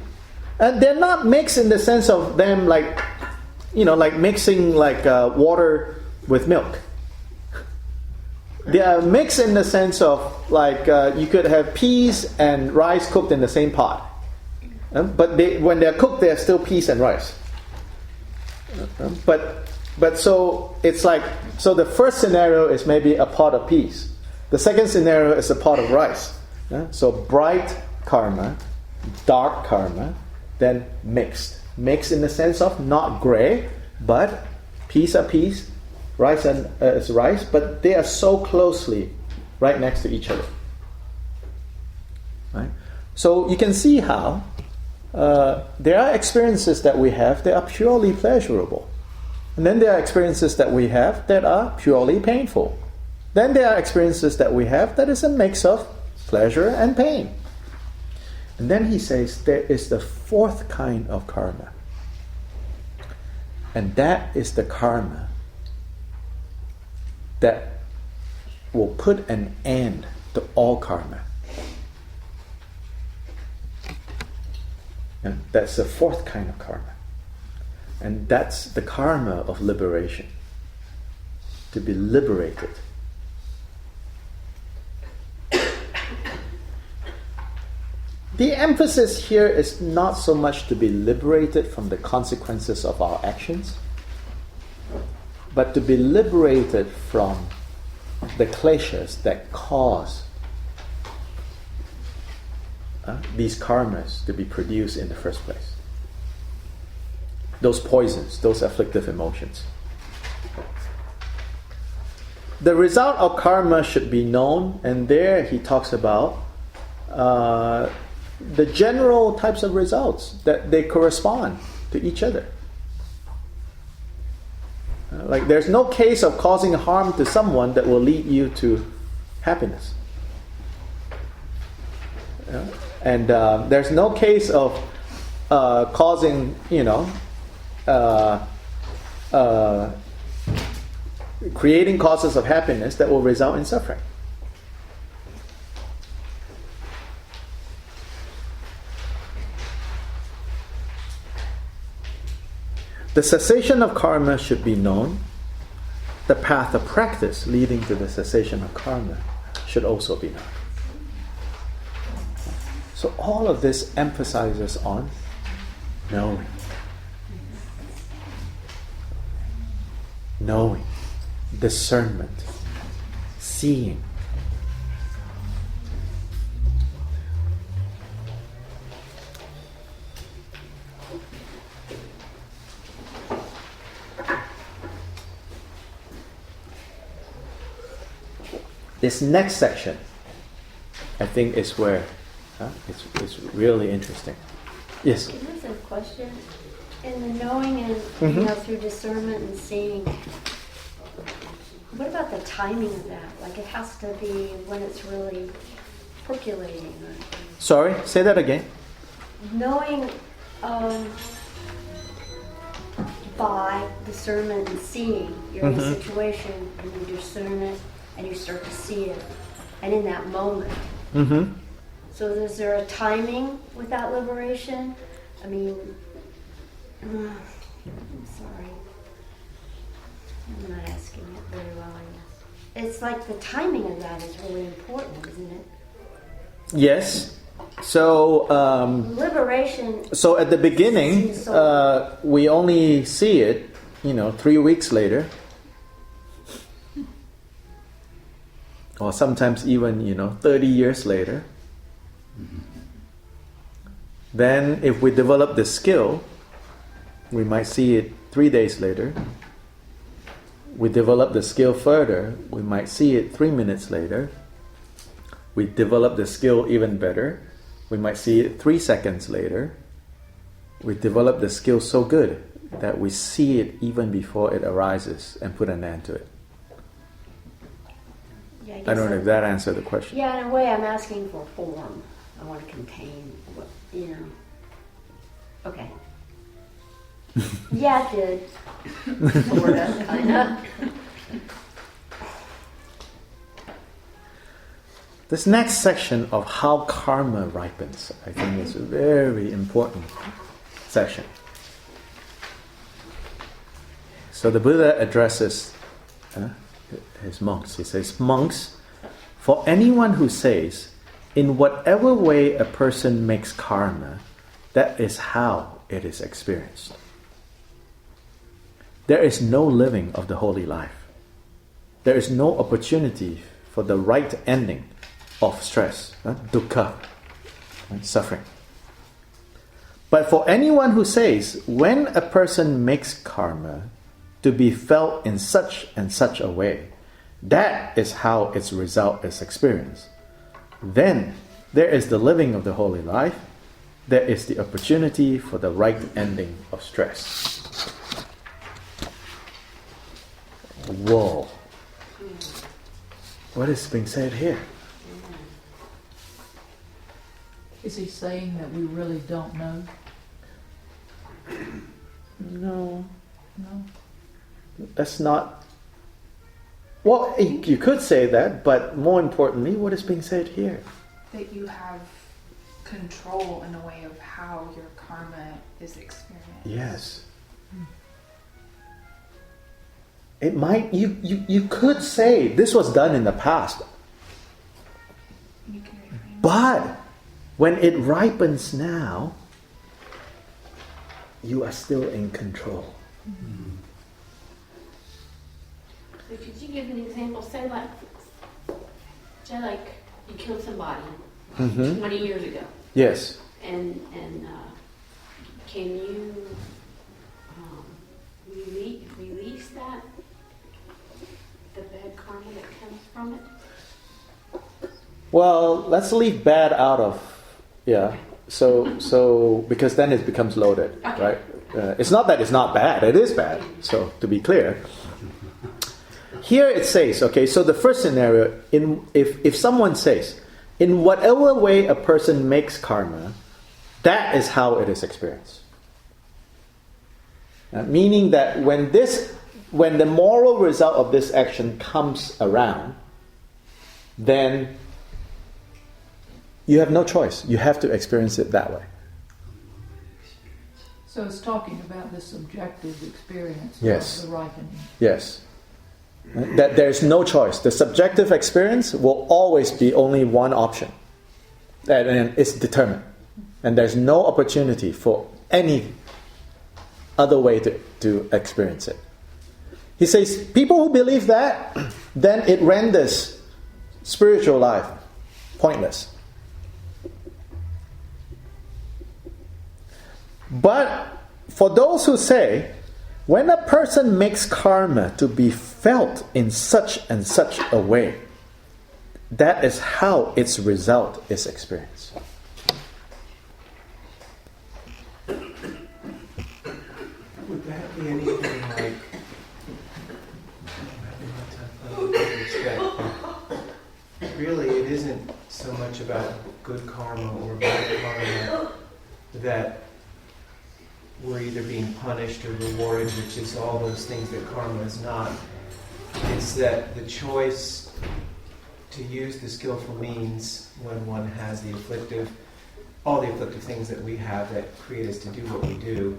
and they're not mixed in the sense of them like mixing water with milk. They are mixed in the sense of you could have peas and rice cooked in the same pot. But when they're cooked, they're still peas and rice. But so it's so the first scenario is maybe a pot of peas. The second scenario is a pot of rice. So bright karma, dark karma, then mixed. Mixed in the sense of not gray, but peas are peas, rice is rice, but they are so closely right next to each other. Right? So you can see how there are experiences that we have that are purely pleasurable. And then there are experiences that we have that are purely painful. Then there are experiences that we have that is a mix of pleasure and pain. And then he says there is the fourth kind of karma. And that is the karma that will put an end to all karma. And that's the fourth kind of karma. And that's the karma of liberation. To be liberated. The emphasis here is not so much to be liberated from the consequences of our actions, but to be liberated from the kleshas that cause these karmas to be produced in the first place. Those poisons, those afflictive emotions. The result of karma should be known, and there he talks about the general types of results, that they correspond to each other. Like there's no case of causing harm to someone that will lead you to happiness. And there's no case of causing, creating causes of happiness that will result in suffering. The cessation of karma should be known. The path of practice leading to the cessation of karma should also be known. So all of this emphasizes on knowing. Knowing, discernment, seeing. This next section, I think, is where it's really interesting. Yes?
Here's a question. In the knowing and through discernment and seeing, what about the timing of that? Like it has to be when it's really percolating.
Sorry, say that again.
Knowing by discernment and seeing, you're in a situation and you discern it and you start to see it, and in that moment. So is there a timing with that liberation? I mean, I'm sorry. I'm not asking it very well, I guess. It's like the timing of that is really important, isn't it?
Yes. So
liberation.
So at the beginning, we only see it, 3 weeks later, or sometimes even 30 years later. Then, if we develop the skill, we might see it 3 days later. We develop the skill further, we might see it 3 minutes later. We develop the skill even better, we might see it 3 seconds later. We develop the skill so good that we see it even before it arises and put an end to it.
Yeah,
I don't know if that answered the question.
Yeah, in a way I'm asking for form. I want to contain, Okay. Yeah, it did. Sort of, kind of.
This next section of how karma ripens, I think, is a very important section. So the Buddha addresses his monks. He says, "Monks, for anyone who says, in whatever way a person makes karma, that is how it is experienced. There is no living of the holy life. There is no opportunity for the right ending of stress, dukkha, suffering. But for anyone who says, when a person makes karma to be felt in such and such a way, that is how its result is experienced. Then there is the living of the holy life. there is the opportunity for the right ending of stress. Whoa. What is being said here?
Is he saying that we really don't know?
No.
No.
That's not... Well, you could say that, but more importantly, what is being said here?
That you have control in a way of how your karma is experienced.
Yes. It might... You could say this was done in the past.
You can reframe.
But when it ripens now, you are still in control.
So could you give an example? Say like you killed somebody 20 years ago,
Yes.
and can you release that, the bad karma that comes from it?
Well, let's leave bad out of, yeah. So because then it becomes loaded,
Okay.
right? It's not that it's not bad; it is bad. So to be clear, here it says, okay. So the first scenario, if someone says, in whatever way a person makes karma, that is how it is experienced. Meaning that when the moral result of this action comes around, then you have no choice. You have to experience it that way.
So it's talking about the subjective experience
Yes.
of the ripening.
Yes. That there's no choice. The subjective experience will always be only one option. And it's determined. And there's no opportunity for any other way to experience it. He says, people who believe that, then it renders spiritual life pointless. But for those who say, when a person makes karma to be felt in such and such a way, that is how its result is experienced.
Would that be anything like... Really, it isn't so much about good karma or bad karma that we're either being punished or rewarded, which is all those things that karma is not. It's that the choice to use the skillful means when one has the all the afflictive things that we have that create us to do what we do,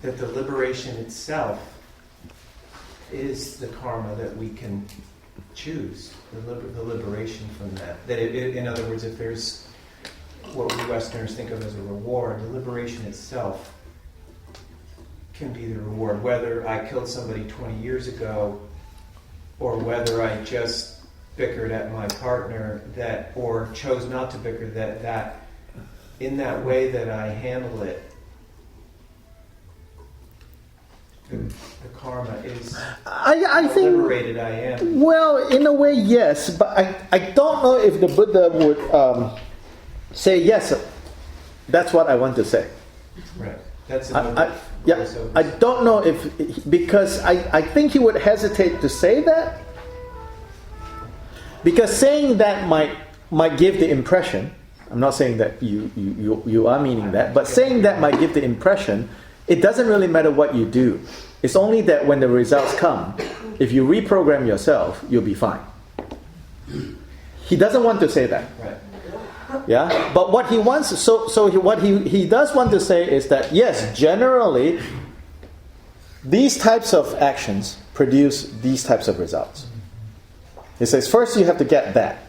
that the liberation itself is the karma that we can choose, the liberation from that. That in other words, if there's what we Westerners think of as a reward, the liberation itself can be the reward. Whether I killed somebody 20 years ago, or whether I just bickered at my partner, or chose not to bicker, that in that way that I handle it, the karma is
I think
liberated I am.
Well, in a way, yes, but I don't know if the Buddha would say, yes, that's what I want to say.
Right. That's
I don't know if, because I think he would hesitate to say that, because saying that might give the impression, I'm not saying that you are meaning that, but saying that might give the impression, it doesn't really matter what you do. It's only that when the results come, if you reprogram yourself, you'll be fine. He doesn't want to say that.
Right.
Yeah, but what he wants, what he does want to say is that yes, generally, these types of actions produce these types of results. He says first you have to get that,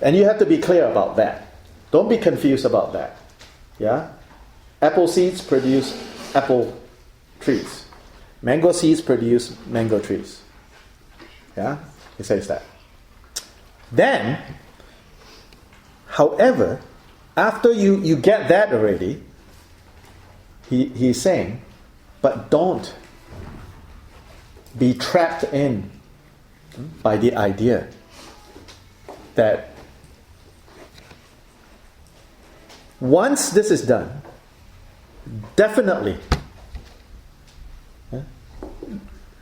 and you have to be clear about that. Don't be confused about that. Yeah, apple seeds produce apple trees. Mango seeds produce mango trees. Yeah, he says that. Then, however, after you get that already, he's saying, but don't be trapped in by the idea that Once this is done, definitely,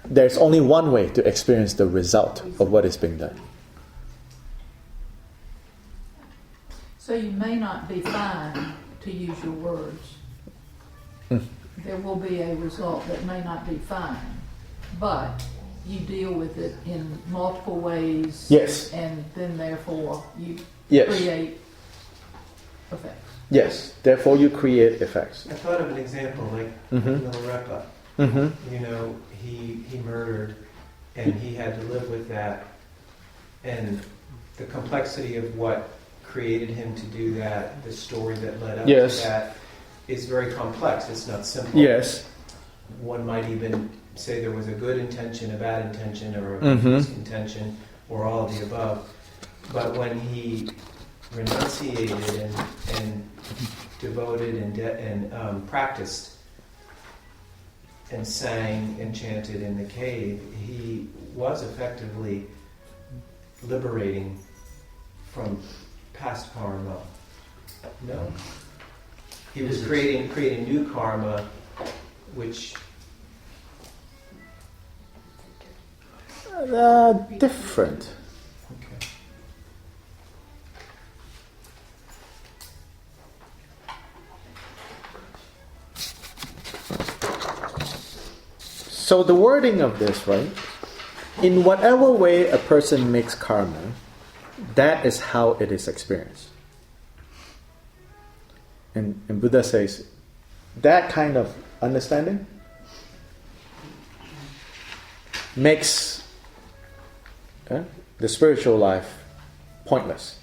there's only one way to experience the result of what is being done.
So you may not be fine, to use your words. There will be a result that may not be fine, but you deal with it in multiple ways.
Yes.
And then therefore you
Yes.
create effects.
Yes, therefore you create effects.
I thought of an example like
Mm-hmm.
Milarepa.
Mm-hmm.
You know, he murdered, and he had to live with that, and the complexity of what created him to do that, the story that led up
Yes.
to that, is very complex. It's not simple.
Yes.
One might even say there was a good intention, a bad intention, or a
Mhm.
confused intention, or all of the above. But when he renunciated and devoted and practiced and sang and chanted in the cave, he was effectively liberating from past karma. No, he was creating new karma, which
Different.
okay.
So the wording of this, right? In whatever way a person makes karma, that is how it is experienced. And Buddha says, that kind of understanding makes the spiritual life pointless.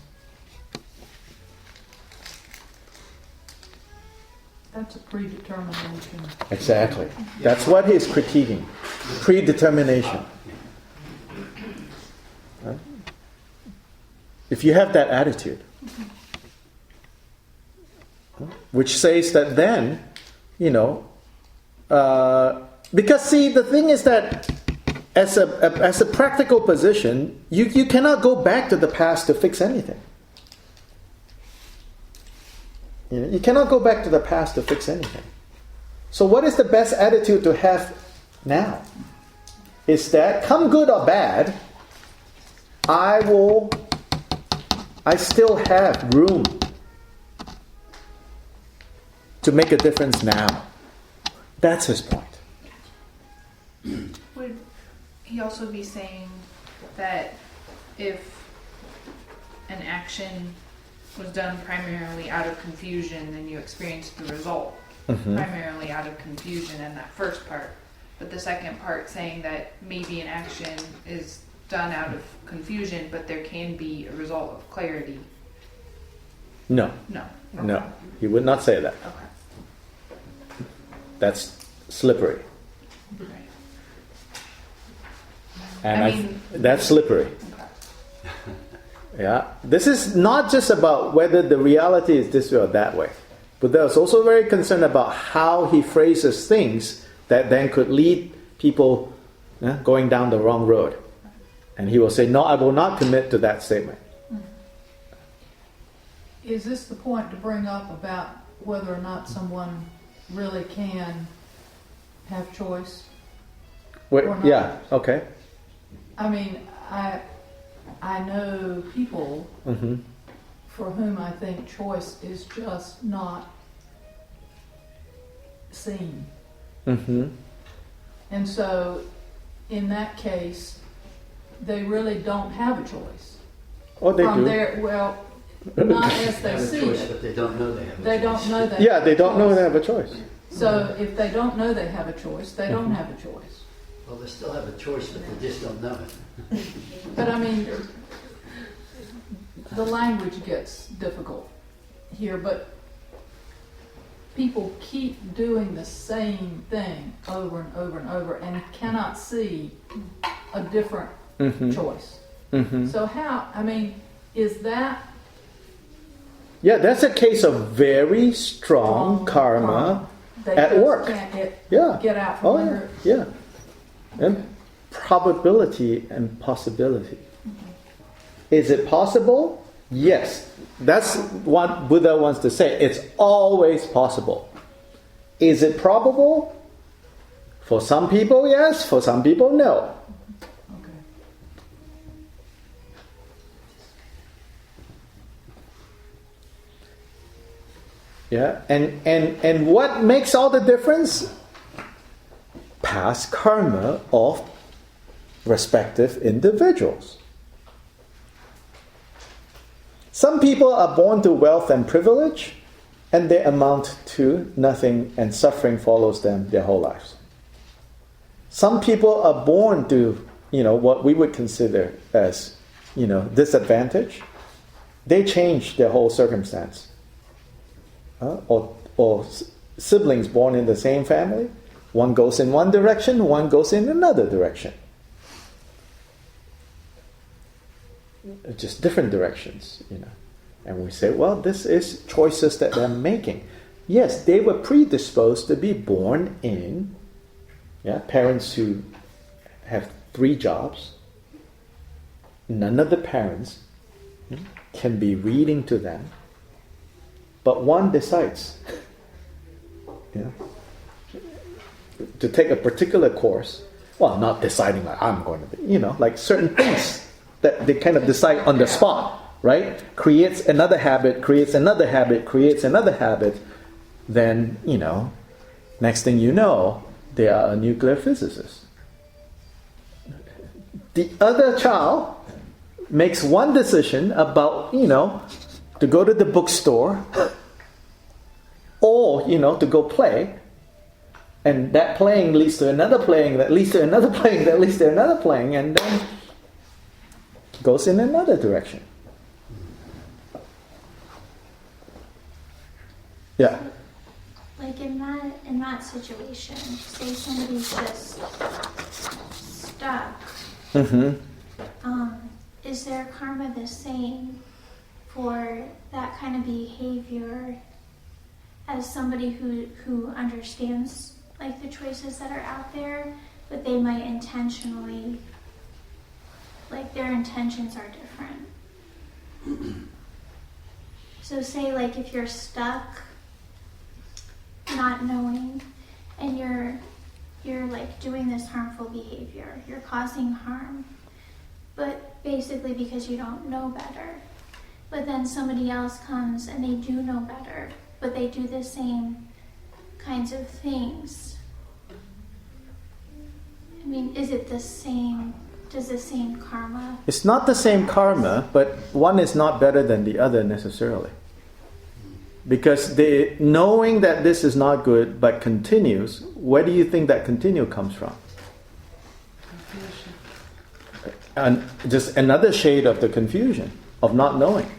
That's a predetermination.
Exactly. That's what he's critiquing. Predetermination. Right? If you have that attitude, which says that then, because see, the thing is that as a practical position, you cannot go back to the past to fix anything. You cannot go back to the past to fix anything. So what is the best attitude to have now? Is that, come good or bad, I still have room to make a difference now. That's his point.
Would he also be saying that if an action was done primarily out of confusion, then you experienced the result primarily out of confusion in that first part? But the second part saying that maybe an action is done out of confusion, but there can be a result of clarity.
No.
No.
No. He would not say that.
Okay.
That's slippery.
Right.
And that's slippery. Yeah. This is not just about whether the reality is this way or that way. But there's also very concerned about how he phrases things that then could lead people going down the wrong road. And he will say, no, I will not commit to that statement.
Is this the point to bring up about whether or not someone really can have choice?
Wait,
Or not?
yeah, okay.
I mean, I know people for whom I think choice is just not seen. And so, in that case, they really don't have a choice.
Oh, they
From
do.
well, not as
They
they
have a
see
choice,
it.
but they don't know they have a
They
choice.
don't know they
Yeah,
have
they
a
don't know
choice.
they have a choice.
So if they don't know they have a choice, they don't have a choice.
Well, they still have a choice, but they just don't know it.
But I mean, the language gets difficult here, but people keep doing the same thing over and over and over and cannot see a different choice. So how, is that
Yeah, that's a case of very strong karma
they
at
just
work.
can't
Yeah.
get out from
Oh,
under
yeah.
it?
Yeah. And probability and possibility. Is it possible? Yes, that's what Buddha wants to say. It's always possible. Is it probable? For some people, yes. For some people, no.
Okay.
Yeah, and what makes all the difference? Past karma of respective individuals. Some people are born to wealth and privilege, and they amount to nothing, and suffering follows them their whole lives. Some people are born to, what we would consider as, disadvantage. They change their whole circumstance. Or siblings born in the same family, one goes in one direction, one goes in another direction. Just different directions, And we say, well, this is choices that they're making. Yes, they were predisposed to be born in parents who have 3 jobs. None of the parents can be reading to them. But one decides to take a particular course. Well, not deciding like I'm going to be, like certain things that they kind of decide on the spot, right? Creates another habit, creates another habit, creates another habit. Then, next thing you know, they are a nuclear physicist. The other child makes one decision about, to go to the bookstore or, to go play. And that playing leads to another playing, that leads to another playing, that leads to another playing, and then goes in another direction. Yeah.
Like in that situation, say somebody's just stuck.
Mm-hmm.
Is their karma the same for that kind of behavior as somebody who understands like the choices that are out there, but they might intentionally, like their intentions are different. So say like if you're stuck not knowing and you're like doing this harmful behavior, you're causing harm, but basically because you don't know better. But then somebody else comes and they do know better, but they do the same kinds of things. I mean, is it the same? Does the same karma?
It's not the same karma, but one is not better than the other necessarily. Because knowing that this is not good but continues, where do you think that continue comes from? And just another shade of the confusion of not knowing.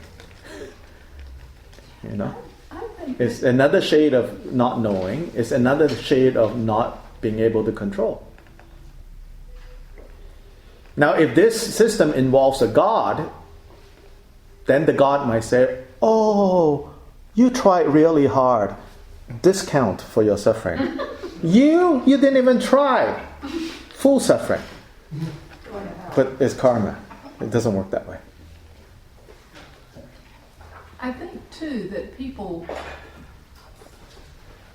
It's another shade of not knowing. It's another shade of not being able to control. Now, if this system involves a god, then the god might say, "Oh, you tried really hard. Discount for your suffering. You didn't even try. Full suffering." But it's karma. It doesn't work that way.
I think, too, that people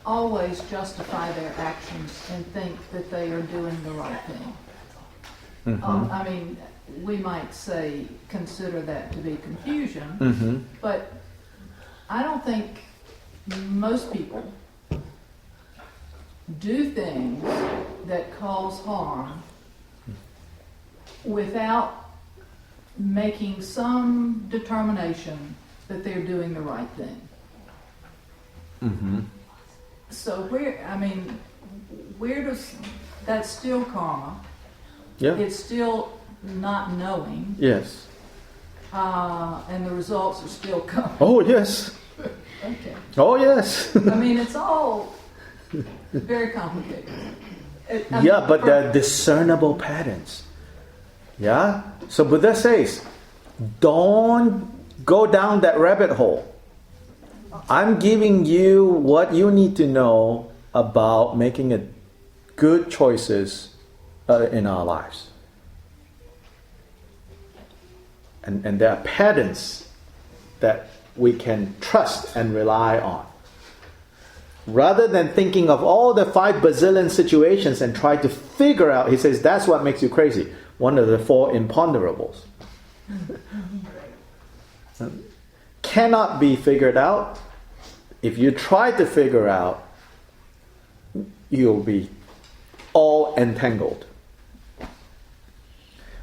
always justify their actions and think that they are doing the right thing.
Mm-hmm.
I mean, we might say, consider that to be confusion,
Mm-hmm.
but I don't think most people do things that cause harm without making some determination that they're doing the right thing.
Mm-hmm.
So where does, that's still karma.
Yeah.
It's still not knowing.
Yes.
And the results are still coming.
Oh, yes.
Okay.
Oh, yes.
I mean, it's all very complicated.
But they're discernible patterns. Yeah? So Buddha says, don't go down that rabbit hole. I'm giving you what you need to know about making good choices in our lives. And there are patterns that we can trust and rely on. Rather than thinking of all the 5 bazillion situations and try to figure out, he says, that's what makes you crazy. One of the 4 imponderables. Cannot be figured out. If you try to figure out, you'll be all entangled.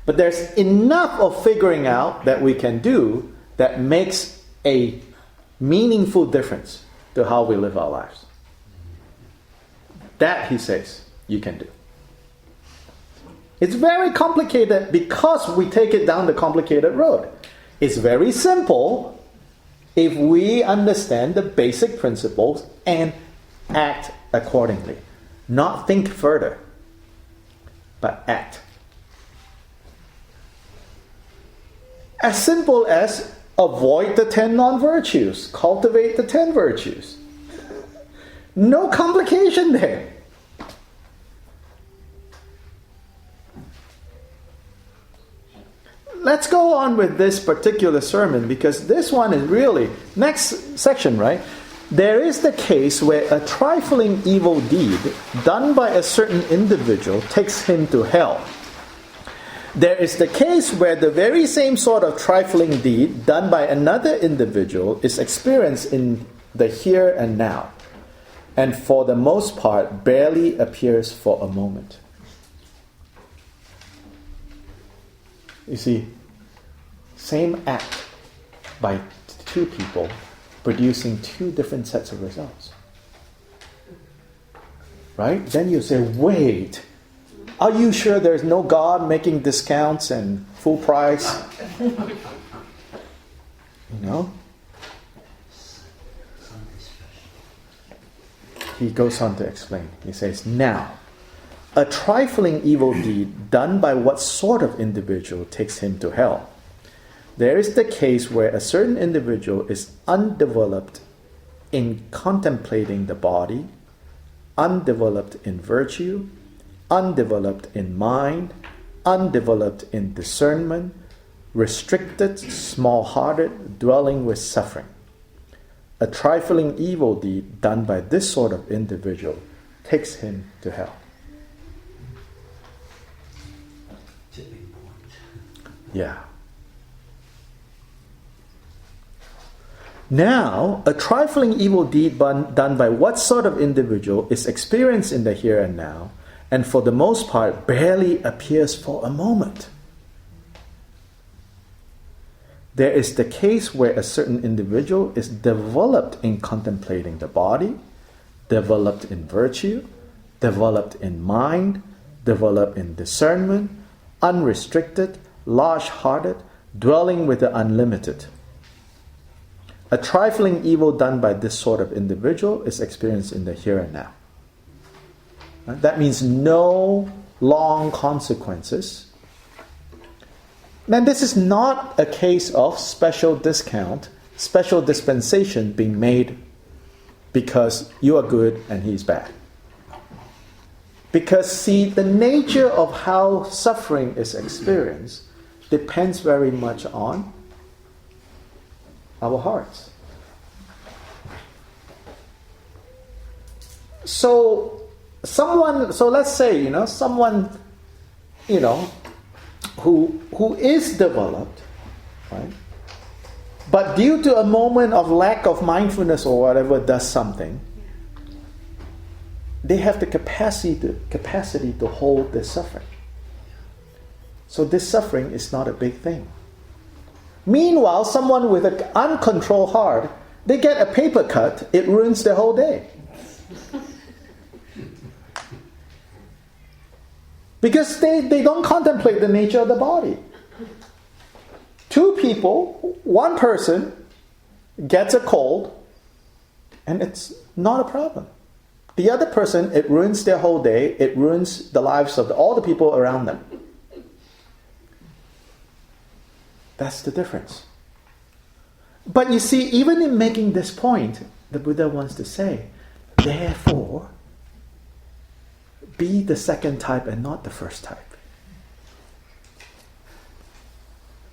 But there's enough of figuring out that we can do that makes a meaningful difference to how we live our lives. That, he says, you can do. It's very complicated because we take it down the complicated road. It's very simple if we understand the basic principles and act accordingly. Not think further, but act. As simple as avoid the 10 non-virtues, cultivate the 10 virtues. No complication there. Let's go on with this particular sermon, because this one is really, next section, right? There is the case where a trifling evil deed done by a certain individual takes him to hell. There is the case where the very same sort of trifling deed done by another individual is experienced in the here and now, and for the most part barely appears for a moment. You see, same act by 2 people producing 2 different sets of results. Right? Then you say, wait, are you sure there's no God making discounts and full price? You know? He goes on to explain. He says, now, a trifling evil deed done by what sort of individual takes him to hell? There is the case where a certain individual is undeveloped in contemplating the body, undeveloped in virtue, undeveloped in mind, undeveloped in discernment, restricted, small-hearted, dwelling with suffering. A trifling evil deed done by this sort of individual takes him to hell.
Tipping point.
Yeah. Now, a trifling evil deed done by what sort of individual is experienced in the here and now, and for the most part barely appears for a moment. There is the case where a certain individual is developed in contemplating the body, developed in virtue, developed in mind, developed in discernment, unrestricted, large-hearted, dwelling with the unlimited. A trifling evil done by this sort of individual is experienced in the here and now. That means no long consequences. Now, this is not a case of special discount, special dispensation being made because you are good and he's bad. Because, see, the nature of how suffering is experienced depends very much on our hearts. So let's say, someone, who is developed, right? But due to a moment of lack of mindfulness or whatever does something, they have the capacity to hold this suffering. So this suffering is not a big thing. Meanwhile, someone with an uncontrolled heart, they get a paper cut, it ruins their whole day. Because they don't contemplate the nature of the body. 2 people, 1 person gets a cold, and it's not a problem. The other person, it ruins their whole day, it ruins the lives of all the people around them. That's the difference. But you see, even in making this point, the Buddha wants to say, therefore, be the second type and not the first type.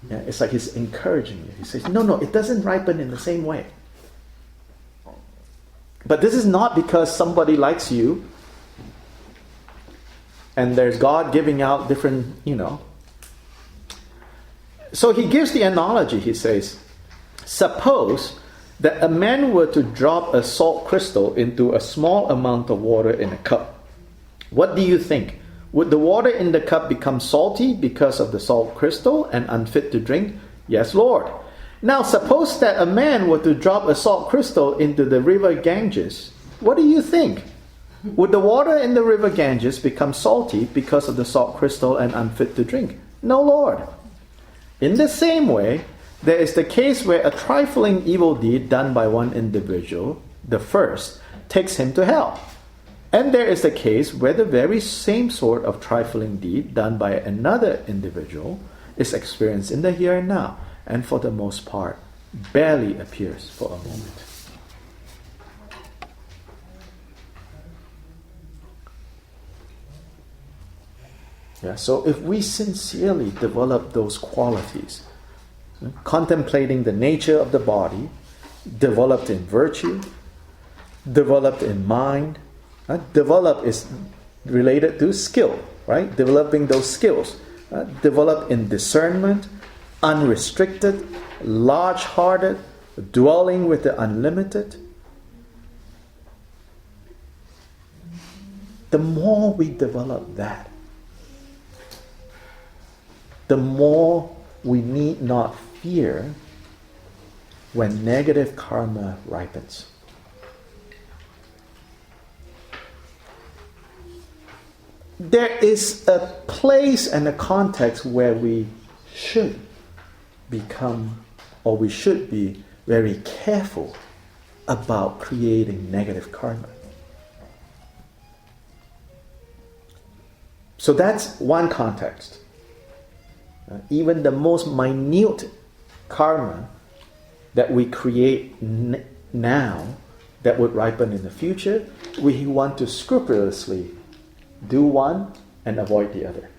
Yeah, it's like he's encouraging you. He says, no, it doesn't ripen in the same way. But this is not because somebody likes you and there's God giving out different, So he gives the analogy, he says, suppose that a man were to drop a salt crystal into a small amount of water in a cup. What do you think? Would the water in the cup become salty because of the salt crystal and unfit to drink? Yes, Lord. Now suppose that a man were to drop a salt crystal into the river Ganges. What do you think? Would the water in the river Ganges become salty because of the salt crystal and unfit to drink? No, Lord. In the same way, there is the case where a trifling evil deed done by one individual, the first, takes him to hell. And there is the case where the very same sort of trifling deed done by another individual is experienced in the here and now, and for the most part, barely appears for a moment. Yeah, so if we sincerely develop those qualities, contemplating the nature of the body, developed in virtue, developed in mind, develop is related to skill, right? Developing those skills. Develop in discernment, unrestricted, large-hearted, dwelling with the unlimited. The more we develop that, the more we need not fear when negative karma ripens. There is a place and a context where we should become, or we should be very careful about creating negative karma. So that's one context. Even the most minute karma that we create now that would ripen in the future, we want to scrupulously do one and avoid the other.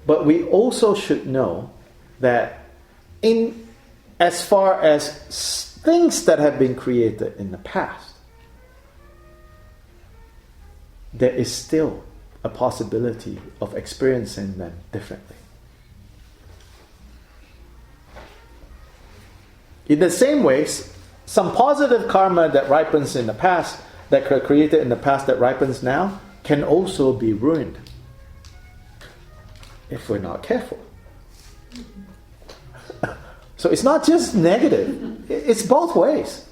But we also should know that in as far as things that have been created in the past, there is still a possibility of experiencing them differently. In the same way, some positive karma that ripens in the past, that created in the past that ripens now, can also be ruined if we're not careful. So it's not just negative, it's both ways.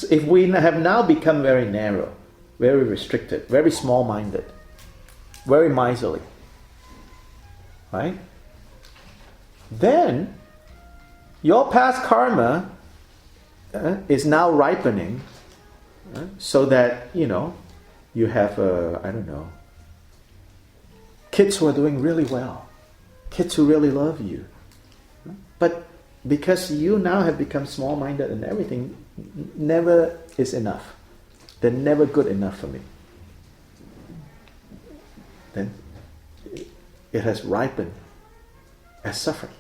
If we have now become very narrow, very restricted, very small-minded, very miserly, right? Then your past karma is now ripening, so that you have kids who are doing really well, kids who really love you, but because you now have become small-minded and everything, never is enough. They're never good enough for me. Then it has ripened as suffering.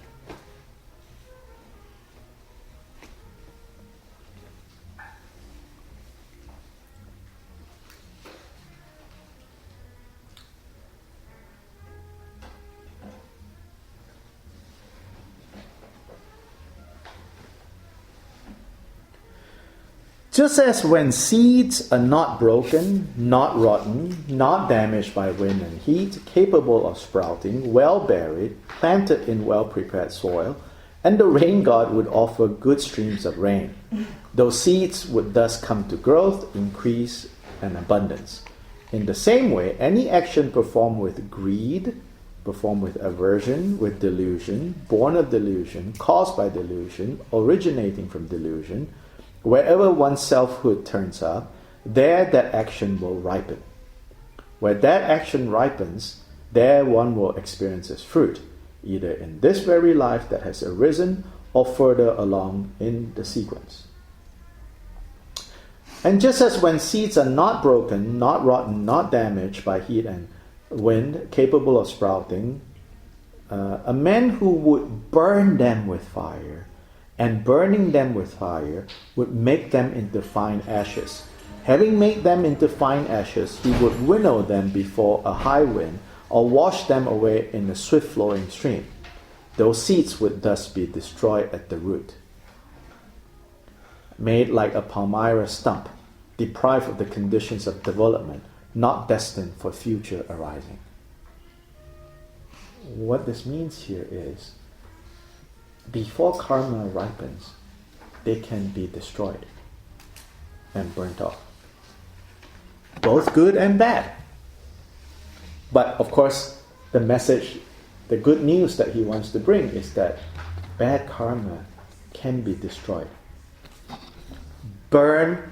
Just as when seeds are not broken, not rotten, not damaged by wind and heat, capable of sprouting, well buried, planted in well-prepared soil, and the rain god would offer good streams of rain, those seeds would thus come to growth, increase, and abundance. In the same way, any action performed with greed, performed with aversion, with delusion, born of delusion, caused by delusion, originating from delusion, wherever one's selfhood turns up, there that action will ripen. Where that action ripens, there one will experience its fruit, either in this very life that has arisen or further along in the sequence. And just as when seeds are not broken, not rotten, not damaged by heat and wind capable of sprouting, a man who would burn them with fire, and burning them with fire would make them into fine ashes. Having made them into fine ashes, he would winnow them before a high wind, or wash them away in a swift-flowing stream. Those seeds would thus be destroyed at the root. Made like a palmyra stump, deprived of the conditions of development, not destined for future arising. What this means here is, before karma ripens, they can be destroyed and burnt off. Both good and bad. But of course, the message, the good news that he wants to bring is that bad karma can be destroyed. Burn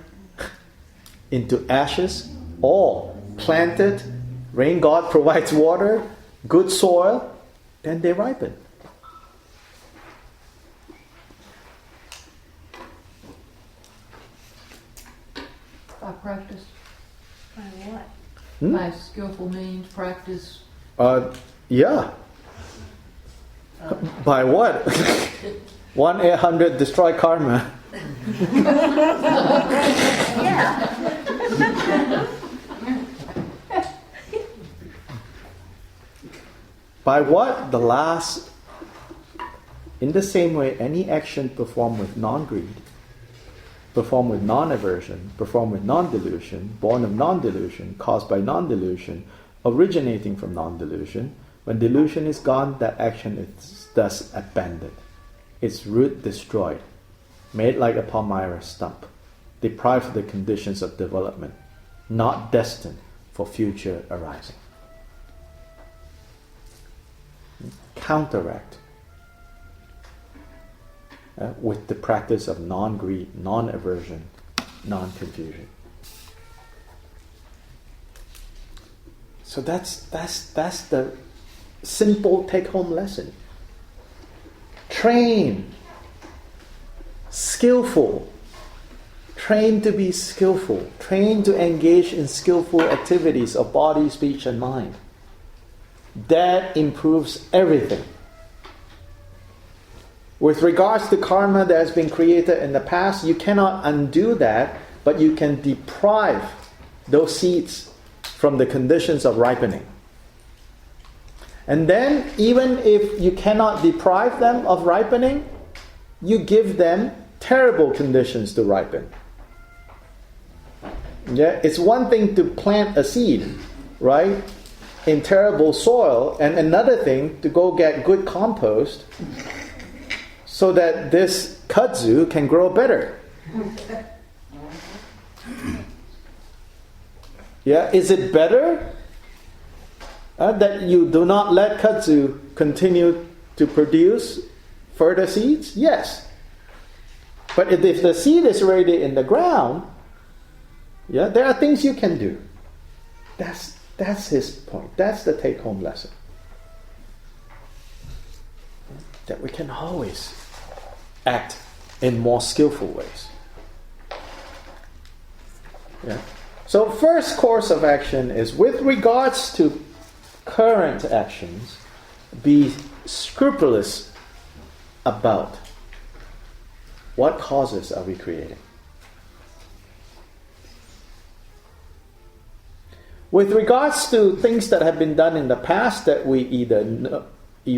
into ashes, or planted, rain god provides water, good soil, then they ripen.
By practice,
By what?
by skillful means, practice.
Yeah. By what? 1-800 destroy karma.
Yeah.
By what? The last. In the same way, any action performed with non-greed, performed with non-aversion, performed with non-delusion, born of non-delusion, caused by non-delusion, originating from non-delusion, when delusion is gone, that action is thus abandoned, its root destroyed, made like a palmyra stump, deprived of the conditions of development, not destined for future arising. Counteract with the practice of non-greed, non-aversion, non-confusion. So that's the simple take-home lesson. Train, skillful. Train to be skillful. Train to engage in skillful activities of body, speech, and mind. That improves everything. With regards to karma that has been created in the past, you cannot undo that, but you can deprive those seeds from the conditions of ripening. And then, even if you cannot deprive them of ripening, you give them terrible conditions to ripen. Yeah, it's one thing to plant a seed, right, in terrible soil, and another thing to go get good compost so that this kudzu can grow better. Yeah, is it better that you do not let kudzu continue to produce further seeds? Yes. But if the seed is already in the ground, yeah, there are things you can do. That's his point. That's the take-home lesson. That we can always act in more skillful ways. Yeah. So first course of action is, with regards to current actions, be scrupulous about what causes are we creating. With regards to things that have been done in the past that we either know,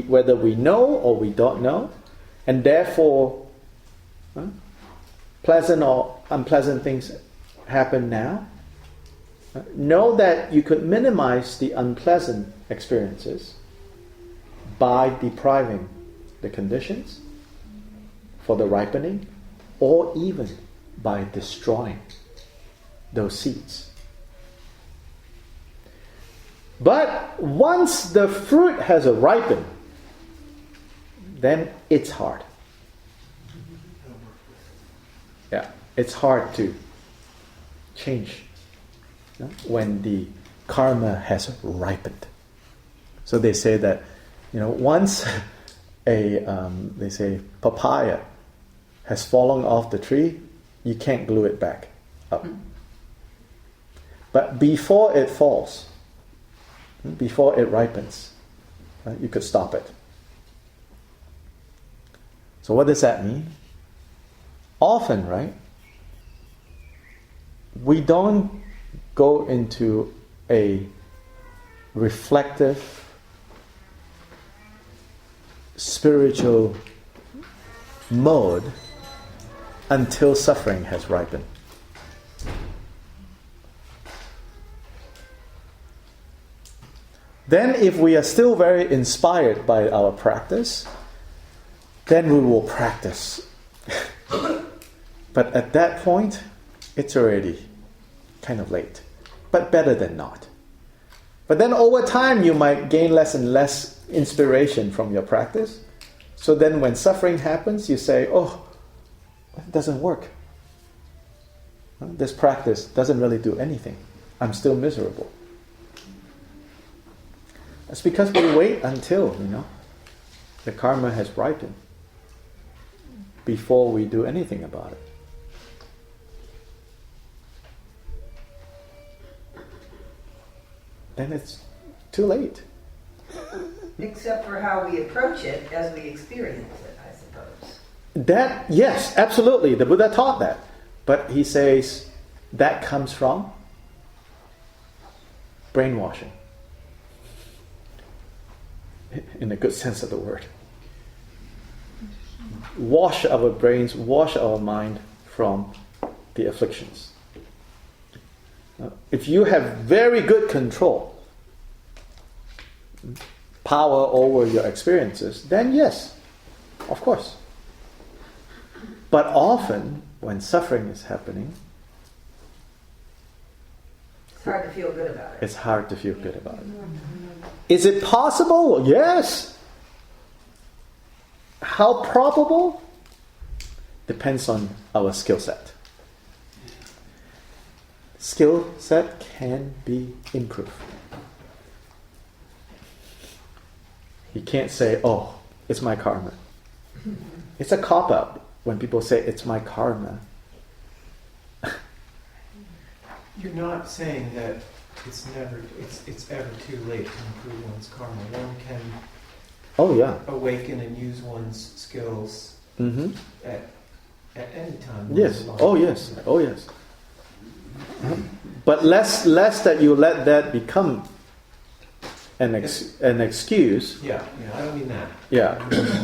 whether we know or we don't know, and therefore pleasant or unpleasant things happen now, know that you could minimize the unpleasant experiences by depriving the conditions for the ripening, or even by destroying those seeds. But once the fruit has ripened, then it's hard. Yeah, it's hard to change when the karma has ripened. So they say that, once they say papaya has fallen off the tree, you can't glue it back up. But before it falls, before it ripens. Right? You could stop it. So what does that mean? Often, right, we don't go into a reflective, spiritual mode until suffering has ripened. Then if we are still very inspired by our practice, then we will practice. But at that point, it's already kind of late. But better than not. But then over time, you might gain less and less inspiration from your practice. So then when suffering happens, you say, oh, it doesn't work. This practice doesn't really do anything. I'm still miserable. That's because we wait until, the karma has ripened before we do anything about it. Then it's too late.
Except for how we approach it as we experience it, I suppose.
That, yes, absolutely. The Buddha taught that. But he says that comes from brainwashing. In a good sense of the word. Wash our brains, wash our mind from the afflictions. If you have very good control, power over your experiences, then yes, of course. But often, when suffering is happening,
It's hard to feel good about it.
it's hard to feel good about it. Is it possible? Yes. How probable? Depends on our skill set. Skill set can be improved. You can't say, oh, it's my karma. It's a cop-out when people say, it's my karma.
You're not saying that it's ever too late to improve one's karma. One can awaken and use one's skills at any time.
Yes. Oh yes. Oh yes. But less that you let that become an excuse.
Yeah, I don't mean that.
Yeah.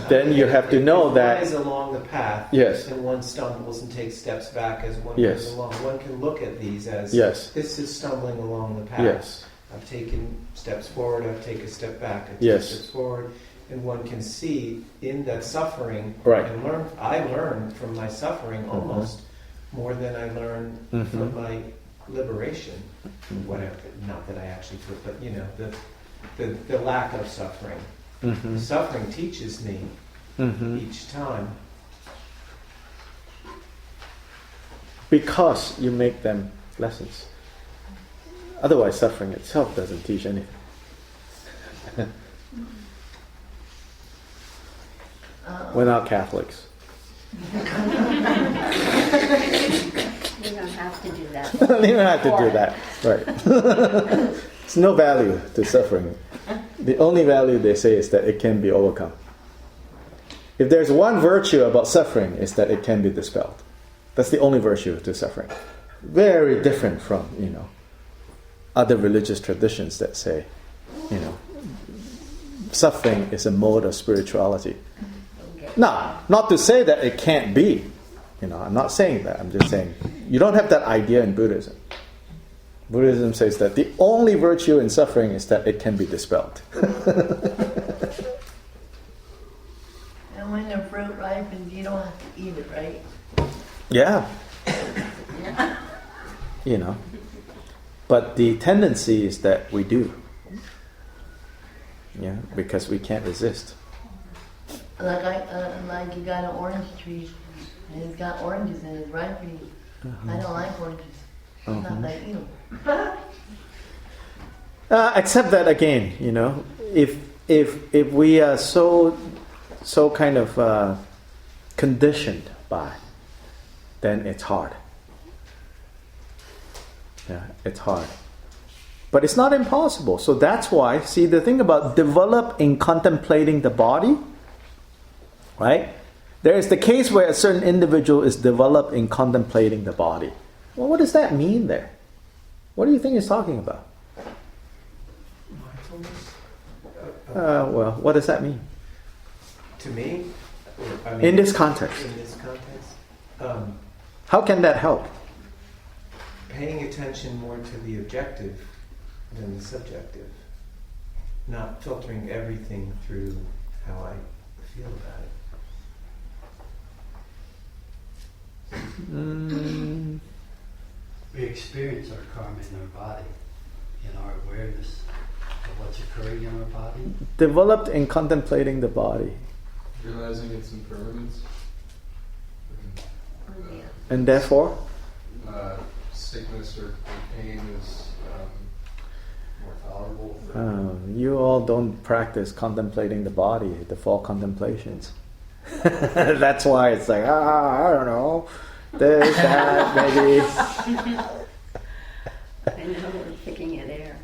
Then you have to know
if
that
one is along the path.
Yes.
And one stumbles and takes steps back as one
Yes.
goes along. One can look at these as
Yes.
this is stumbling along the path.
Yes.
I've taken steps forward. I've taken a step back. I've
Yes.
taken steps forward. And one can see in that suffering
Right.
and learn. I learned from my suffering almost more than I learned from my liberation. Whatever. Not that I actually took, but the lack of suffering. Suffering teaches me each time.
Because you make them lessons. Otherwise, suffering itself doesn't teach anything. We're not Catholics.
We don't have to do that.
You don't have to do that. Right. There's no value to suffering. The only value they say is that it can be overcome. If there's one virtue about suffering, is that it can be dispelled. That's the only virtue to suffering. Very different from, other religious traditions that say, suffering is a mode of spirituality. Now, not to say that it can't be. I'm not saying that. I'm just saying you don't have that idea in Buddhism. Buddhism says that the only virtue in suffering is that it can be dispelled.
And when the fruit ripens, you don't have to eat it, right?
Yeah. But the tendency is that we do. Yeah, because we can't resist.
Like you got an orange tree, and it's got oranges and it's ripening. I don't like oranges. Not that eat them.
Except that again, if we are so kind of conditioned by, then it's hard. Yeah, it's hard. But it's not impossible. So that's why, see, the thing about develop in contemplating the body, right? There is the case where a certain individual is developed in contemplating the body. Well, what does that mean there? What do you think he's talking about? Well, what does that mean?
To me?
In this context.
In this context?
How can that help?
Paying attention more to the objective than the subjective. Not filtering everything through how I feel about it.
We experience our karma in our body, in our awareness of what's occurring in our body.
Developed in contemplating the body.
Realizing its impermanence.
And therefore?
Sickness or pain is more tolerable.
You all don't practice contemplating the body, the four contemplations. That's why it's like, I don't know, this, that, maybe.
I know we're picking at air.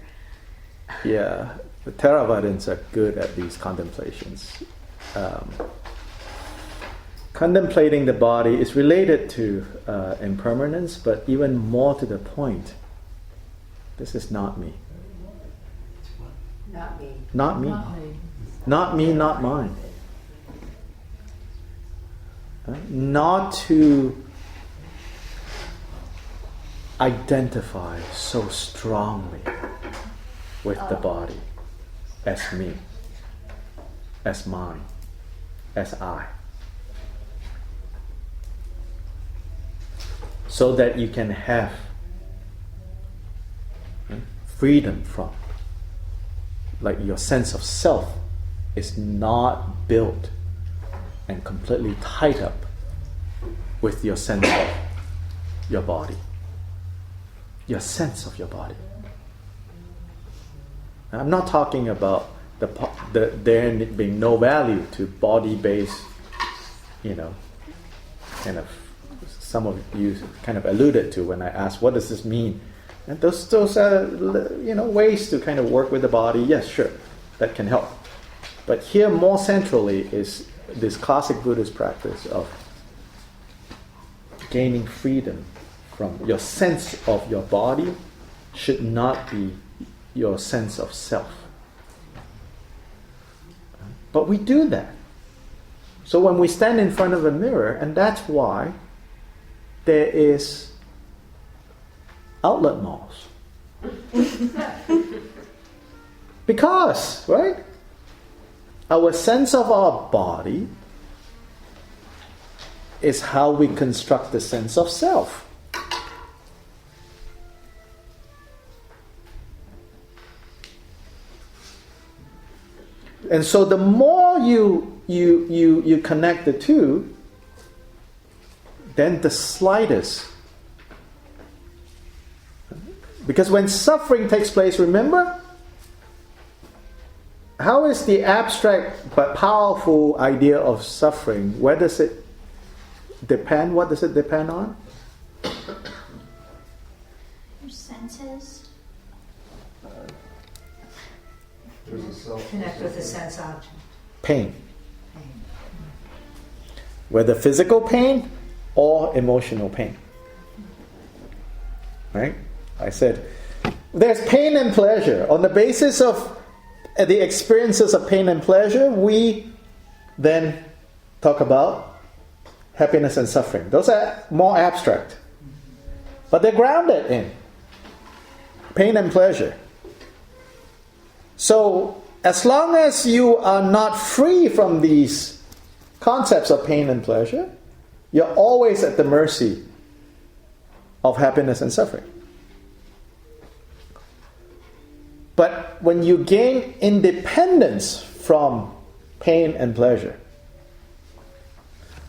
Yeah, the Theravadins are good at these contemplations. Contemplating the body is related to impermanence, but even more to the point, this is not me.
Not me.
Not me.
Not me.
Not me, not mine. Not to identify so strongly with the body as me, as mine, as I. So that you can have freedom from, like your sense of self is not built and completely tied up with your sense of your body. Your sense of your body. Now, I'm not talking about there being no value to body-based, kind of, some of you kind of alluded to when I asked, what does this mean? And those are, ways to kind of work with the body. Yes, sure, that can help. But here, more centrally, is this classic Buddhist practice of gaining freedom from your sense of your body should not be your sense of self. But we do that. So when we stand in front of a mirror, and that's why there is outlet malls. Because, right? Our sense of our body is how we construct the sense of self. And so the more you connect the two, then the slightest. Because when suffering takes place, remember? How is the abstract but powerful idea of suffering, where does it depend? What does it depend on?
Your senses.
Connect with the sense object.
Pain. Whether physical pain or emotional pain. Right? I said, there's pain and pleasure. On the basis of the experiences of pain and pleasure, we then talk about happiness and suffering. Those are more abstract. But they're grounded in pain and pleasure. So, as long as you are not free from these concepts of pain and pleasure, you're always at the mercy of happiness and suffering. But when you gain independence from pain and pleasure,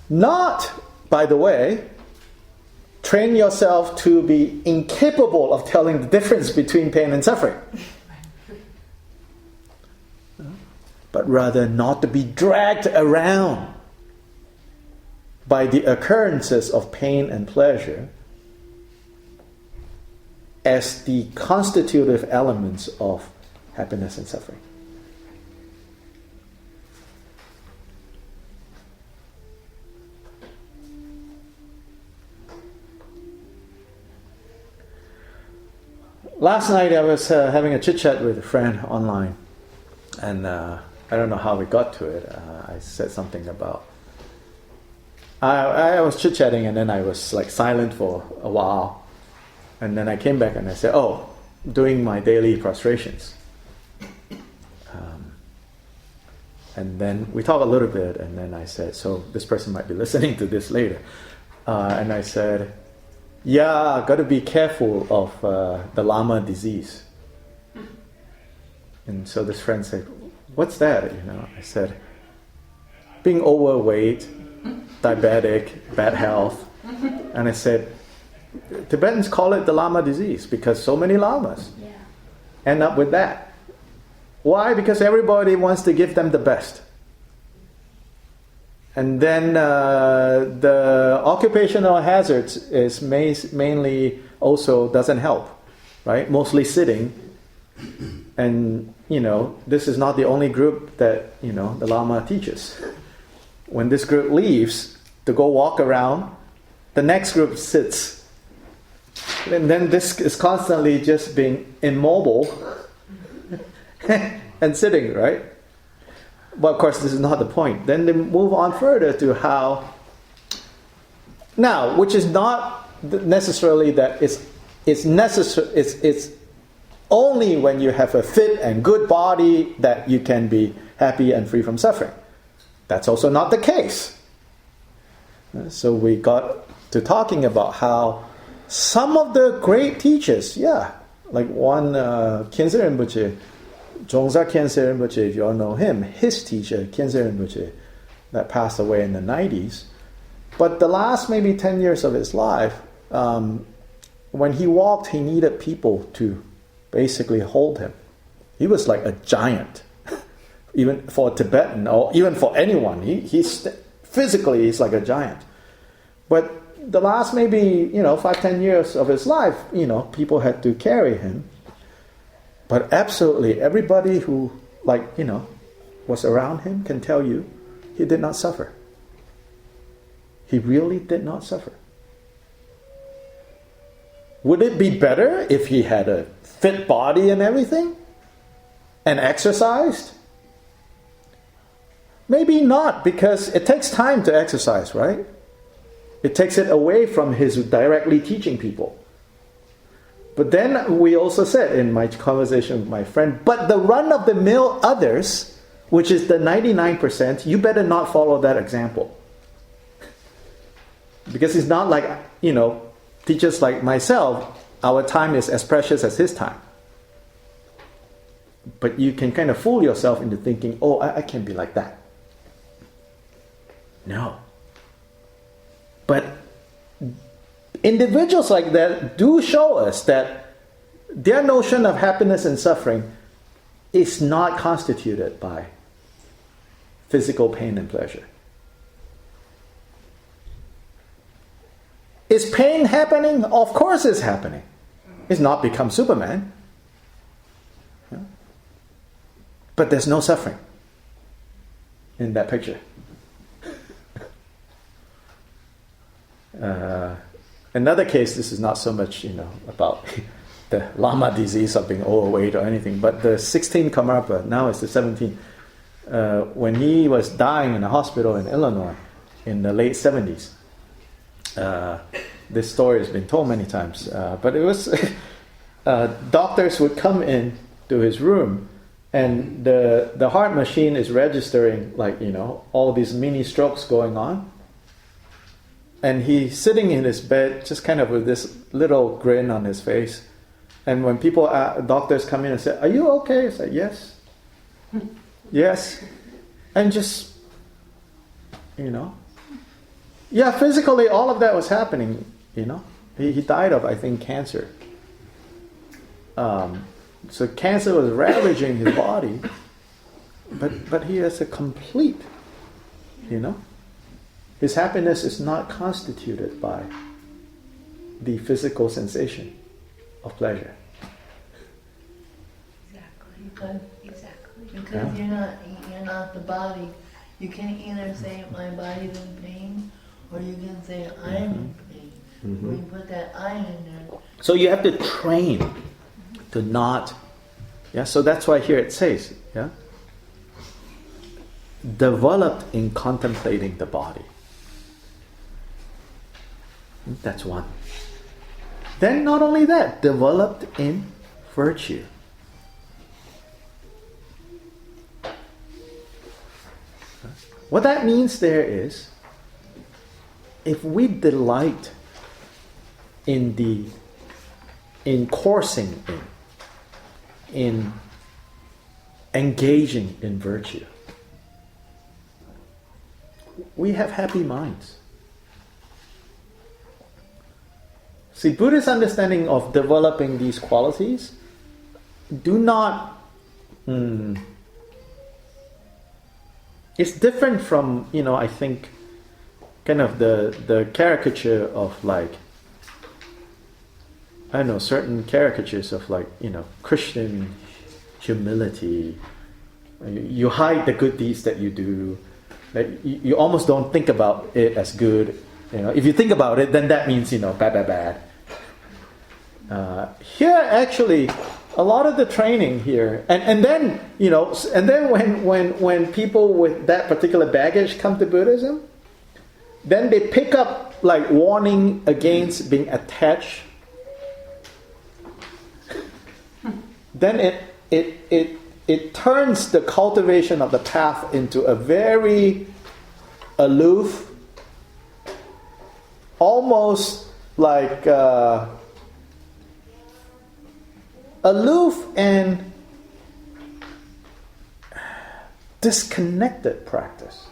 not, by the way, train yourself to be incapable of telling the difference between pain and suffering, but rather not to be dragged around by the occurrences of pain and pleasure, as the constitutive elements of happiness and suffering. Last night I was having a chit-chat with a friend online, and I don't know how we got to it. I said something about... I was chit-chatting, and then I was like silent for a while. And then I came back and I said, doing my daily prostrations. And then we talked a little bit, and then I said, so this person might be listening to this later. And I said, yeah, got to be careful of the Lama disease. And so this friend said, what's that? I said, being overweight, diabetic, bad health. And I said, Tibetans call it the Lama disease because so many Lamas end up with that. Why? Because everybody wants to give them the best. And then the occupational hazards is mainly also doesn't help, right? Mostly sitting. And, this is not the only group that, the Lama teaches. When this group leaves to go walk around, the next group sits. And then this is constantly just being immobile and sitting, right? But of course, this is not the point. Then they move on further to how... Now, which is not necessarily that it's necessary. It's only when you have a fit and good body that you can be happy and free from suffering. That's also not the case. So we got to talking about how some of the great teachers, like one Khyentse Rinpoche, Zhongzha Khyentse Rinpoche, if you all know him, his teacher, Khyentse Rinpoche, that passed away in the 90s. But the last maybe 10 years of his life, when he walked, he needed people to basically hold him. He was like a giant, even for a Tibetan or even for anyone. He's like a giant. But the last maybe 5-10 years of his life, people had to carry him. But absolutely everybody who was around him can tell you he did not suffer. He really did not suffer. Would it be better if he had a fit body and everything and exercised? Maybe not, because it takes time to exercise, right? It takes it away from his directly teaching people. But then we also said in my conversation with my friend, but the run-of-the-mill others, which is the 99%, you better not follow that example. Because it's not like, teachers like myself, our time is as precious as his time. But you can kind of fool yourself into thinking, I can be like that. No. But individuals like that do show us that their notion of happiness and suffering is not constituted by physical pain and pleasure. Is pain happening? Of course it's happening. It's not become Superman. But there's no suffering in that picture. Another case, this is not so much, about the Lama disease of being overweight or anything, but the 16th Karmapa, now it's the 17th, when he was dying in a hospital in Illinois in the late 70s. This story has been told many times, but it was doctors would come in to his room, and the heart machine is registering all these mini strokes going on, and he's sitting in his bed just kind of with this little grin on his face. And when doctors come in and say, "Are you okay?" I say, "Yes, yes," and just yeah, physically all of that was happening. He died of, I think, cancer. So cancer was ravaging his body, but he is a complete. His happiness is not constituted by the physical sensation. of pleasure.
Because you're not the body. You can either say my body's in pain, or you can say I'm in pain. When you put that I in there.
So you have to train to not. Yeah. So that's why here it says, yeah, developed in contemplating the body. That's one. Then not only that, developed in virtue. What that means there is, if we delight in coursing in engaging in virtue, we have happy minds. See, Buddhist understanding of developing these qualities do not. It's different from, I think, kind of the caricature of like, I don't know, certain caricatures of like, Christian humility. You hide the good deeds that you do. Like, you almost don't think about it as good. If you think about it, then that means, bad. Here, actually, a lot of the training here, and then when people with that particular baggage come to Buddhism, then they pick up like warning against being attached. Then it turns the cultivation of the path into a very aloof, almost like aloof and disconnected practice.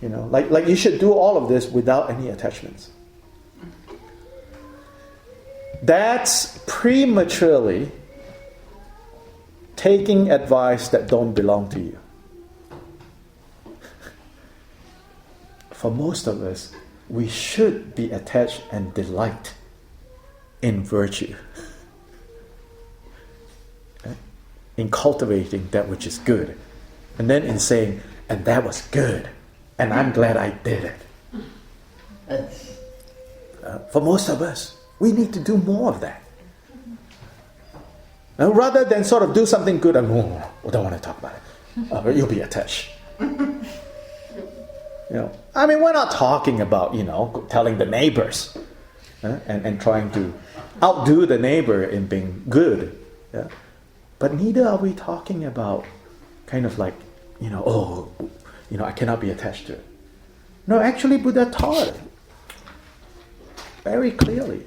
Like you should do all of this without any attachments. That's prematurely taking advice that don't belong to you. For most of us, we should be attached and delight in virtue. In cultivating that which is good. And then in saying, and that was good. And I'm glad I did it. For most of us, we need to do more of that. Rather than sort of do something good and, I don't want to talk about it. You'll be attached. We're not talking about, telling the neighbors and trying to outdo the neighbor in being good. Yeah? But neither are we talking about kind of like, I cannot be attached to it. No, actually Buddha taught it very clearly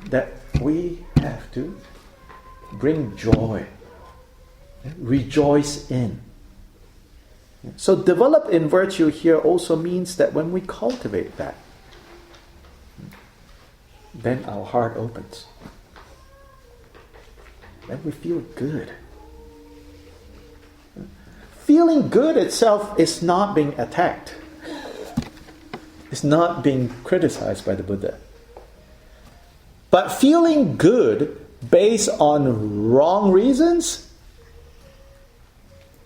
that we have to bring joy, rejoice in. So develop in virtue here also means that when we cultivate that, then our heart opens. Then we feel good. Feeling good itself is not being attacked. It's not being criticized by the Buddha. But feeling good based on wrong reasons,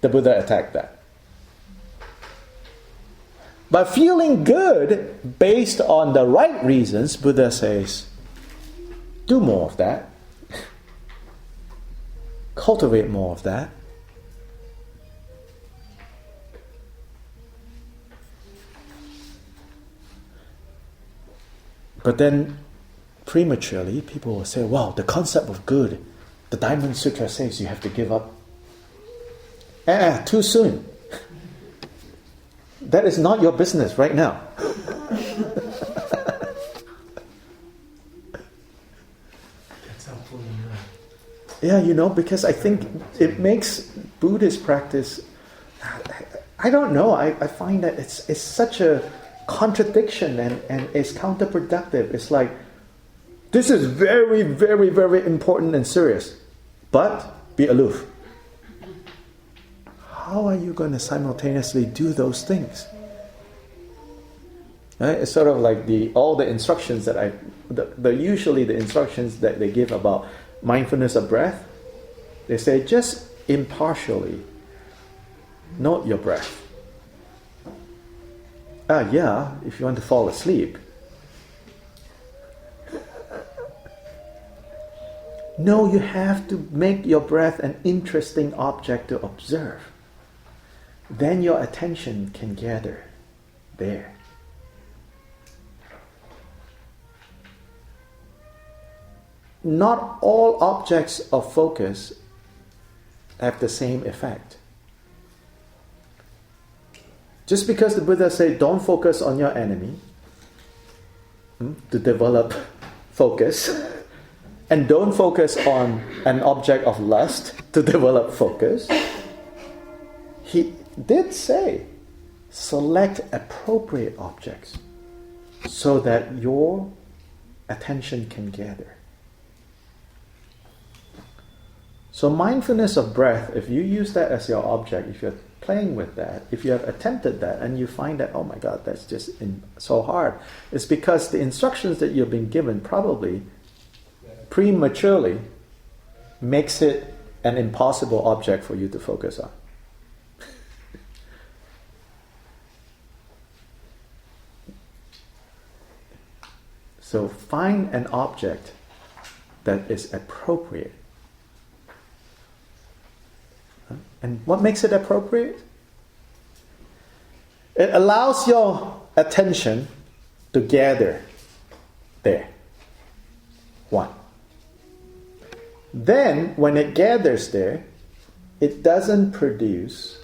the Buddha attacked that. But feeling good based on the right reasons, Buddha says, do more of that. Cultivate more of that. But then, prematurely, people will say, wow, the concept of good, the Diamond Sutra says you have to give up. Too soon. That is not your business right now.
That's helpful to know.
Yeah, because I think it makes Buddhist practice, I don't know, I find that it's such a contradiction and it's counterproductive. It's like, this is very, very, very important and serious, but be aloof. How are you going to simultaneously do those things? Right? It's sort of like all the instructions that usually the instructions that they give about mindfulness of breath. They say just impartially note your breath. Yeah, if you want to fall asleep. No, you have to make your breath an interesting object to observe. Then your attention can gather there. Not all objects of focus have the same effect. Just because the Buddha said don't focus on your enemy to develop focus, and don't focus on an object of lust to develop focus, he did say select appropriate objects so that your attention can gather. So mindfulness of breath, if you use that as your object, if you're playing with that, if you have attempted that and you find that, oh my God, that's just so hard, it's because the instructions that you've been given probably prematurely makes it an impossible object for you to focus on. So find an object that is appropriate. And what makes it appropriate? It allows your attention to gather there. One. Then, when it gathers there, it doesn't produce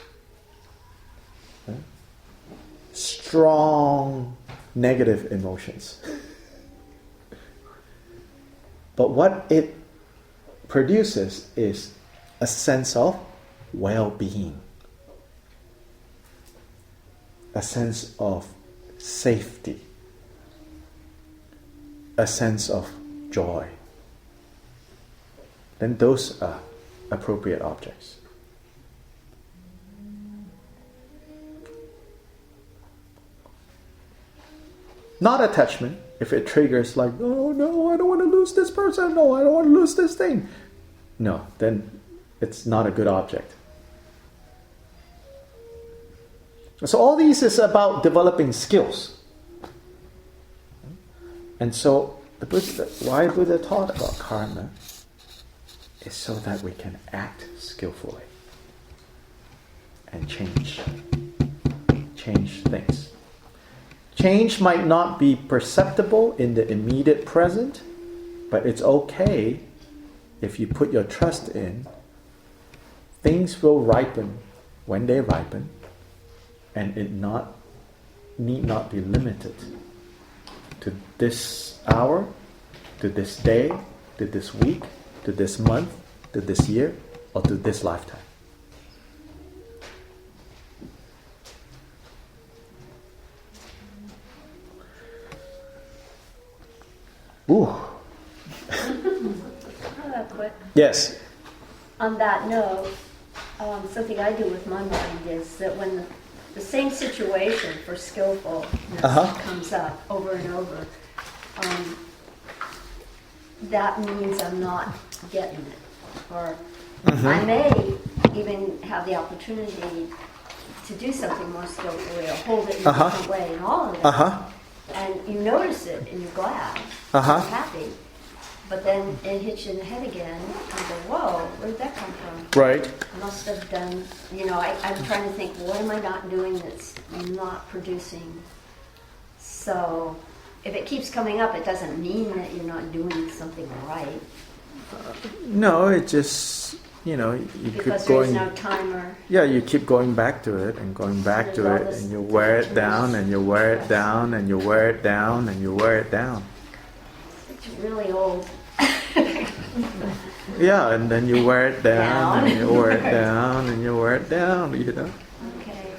strong negative emotions. But what it produces is a sense of well-being, a sense of safety, a sense of joy. Then those are appropriate objects. Not attachment. If it triggers like, oh no, I don't want to lose this person. No, I don't want to lose this thing. No, then it's not a good object. So all these is about developing skills. And so why Buddha taught about karma is so that we can act skillfully and change things. Change might not be perceptible in the immediate present, but it's okay if you put your trust in. Things will ripen when they ripen, and it need not be limited to this hour, to this day, to this week, to this month, to this year, or to this lifetime. Ooh.
Quick.
Yes.
On that note, something I do with my mind is that when the same situation for skillfulness comes up over and over, that means I'm not getting it. Or I may even have the opportunity to do something more skillfully or hold it in a different way and all of that. And you notice it and you're glad, you're happy. But then it hits you in the head again and go, whoa, where did that come from?
Right.
I must have done, I'm trying to think, what am I not doing that's not producing? So if it keeps coming up, it doesn't mean that you're not doing something right.
No, it just, you
because
keep going.
There's no timer.
Yeah, you keep going back to it and going back to it, and you wear it down, and you wear it down, and you wear it down, and you wear it down.
It's really old.
Yeah, and then you wear it down, and you wear it down, and you wear it down,
Okay.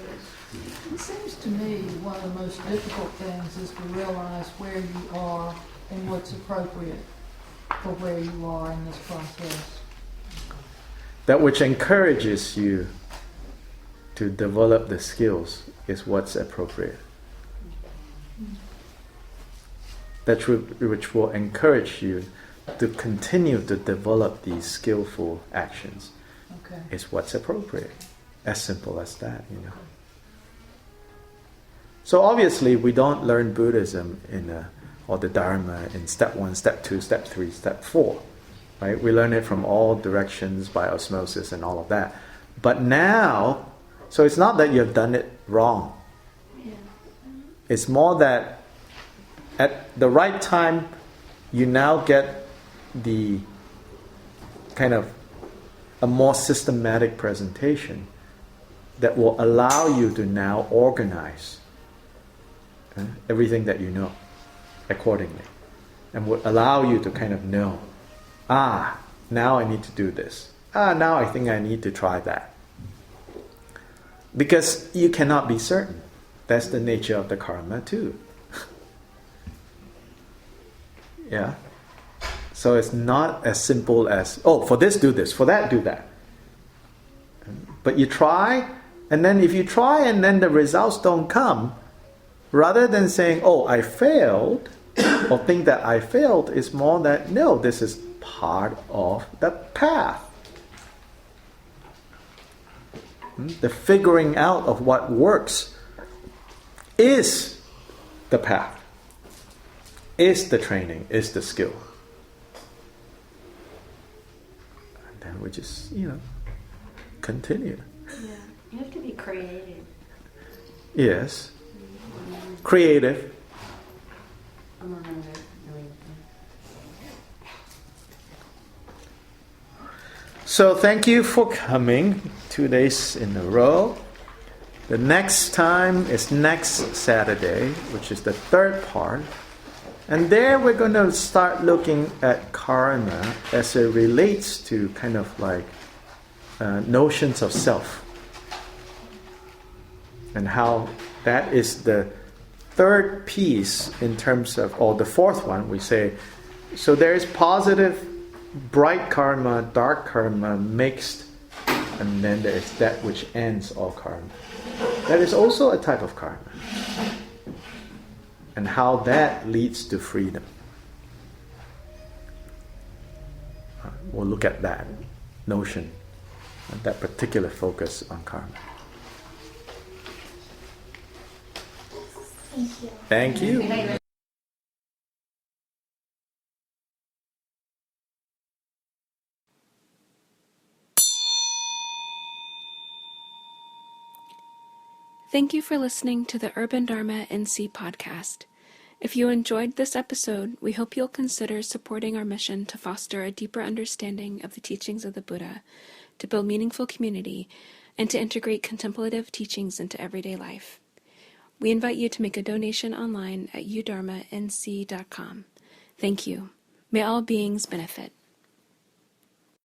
It seems to me one of the most difficult things is to realize where you are and what's appropriate for where you are in this process.
That which encourages you to develop the skills is what's appropriate. which will encourage you to continue to develop these skillful actions,
Okay.
is what's appropriate. As simple as that, So obviously we don't learn Buddhism or the Dharma in step 1, step 2, step 3, step 4. Right? We learn it from all directions by osmosis and all of that. But now, so it's not that you've done it wrong. It's more that at the right time, you now get the kind of a more systematic presentation that will allow you to now organize everything that you know accordingly, and will allow you to kind of know, now I need to do this. Now I think I need to try that. Because you cannot be certain. That's the nature of the karma too. Yeah? So it's not as simple as, for this do this, for that do that. But you try, and then if you try and then the results don't come, rather than saying, I failed, or think that I failed, is more that, no, this is part of the path. The figuring out of what works is the path, is the training, is the skill. And then we just, continue.
Yeah, you have to be creative.
Yes. Creative. So thank you for coming 2 days in a row. The next time is next Saturday, which is the third part. And there we're going to start looking at karma as it relates to kind of like notions of self. And how that is the third piece in terms of, or the fourth one, we say, so there is positive, bright karma, dark karma, mixed, and then there is that which ends all karma. That is also a type of karma. And how that leads to freedom. We'll look at that notion, that particular focus on karma.
Thank you.
Thank you.
Thank you for listening to the Urban Dharma NC podcast. If you enjoyed this episode, we hope you'll consider supporting our mission to foster a deeper understanding of the teachings of the Buddha, to build meaningful community, and to integrate contemplative teachings into everyday life. We invite you to make a donation online at udharmanc.com. Thank you. May all beings benefit.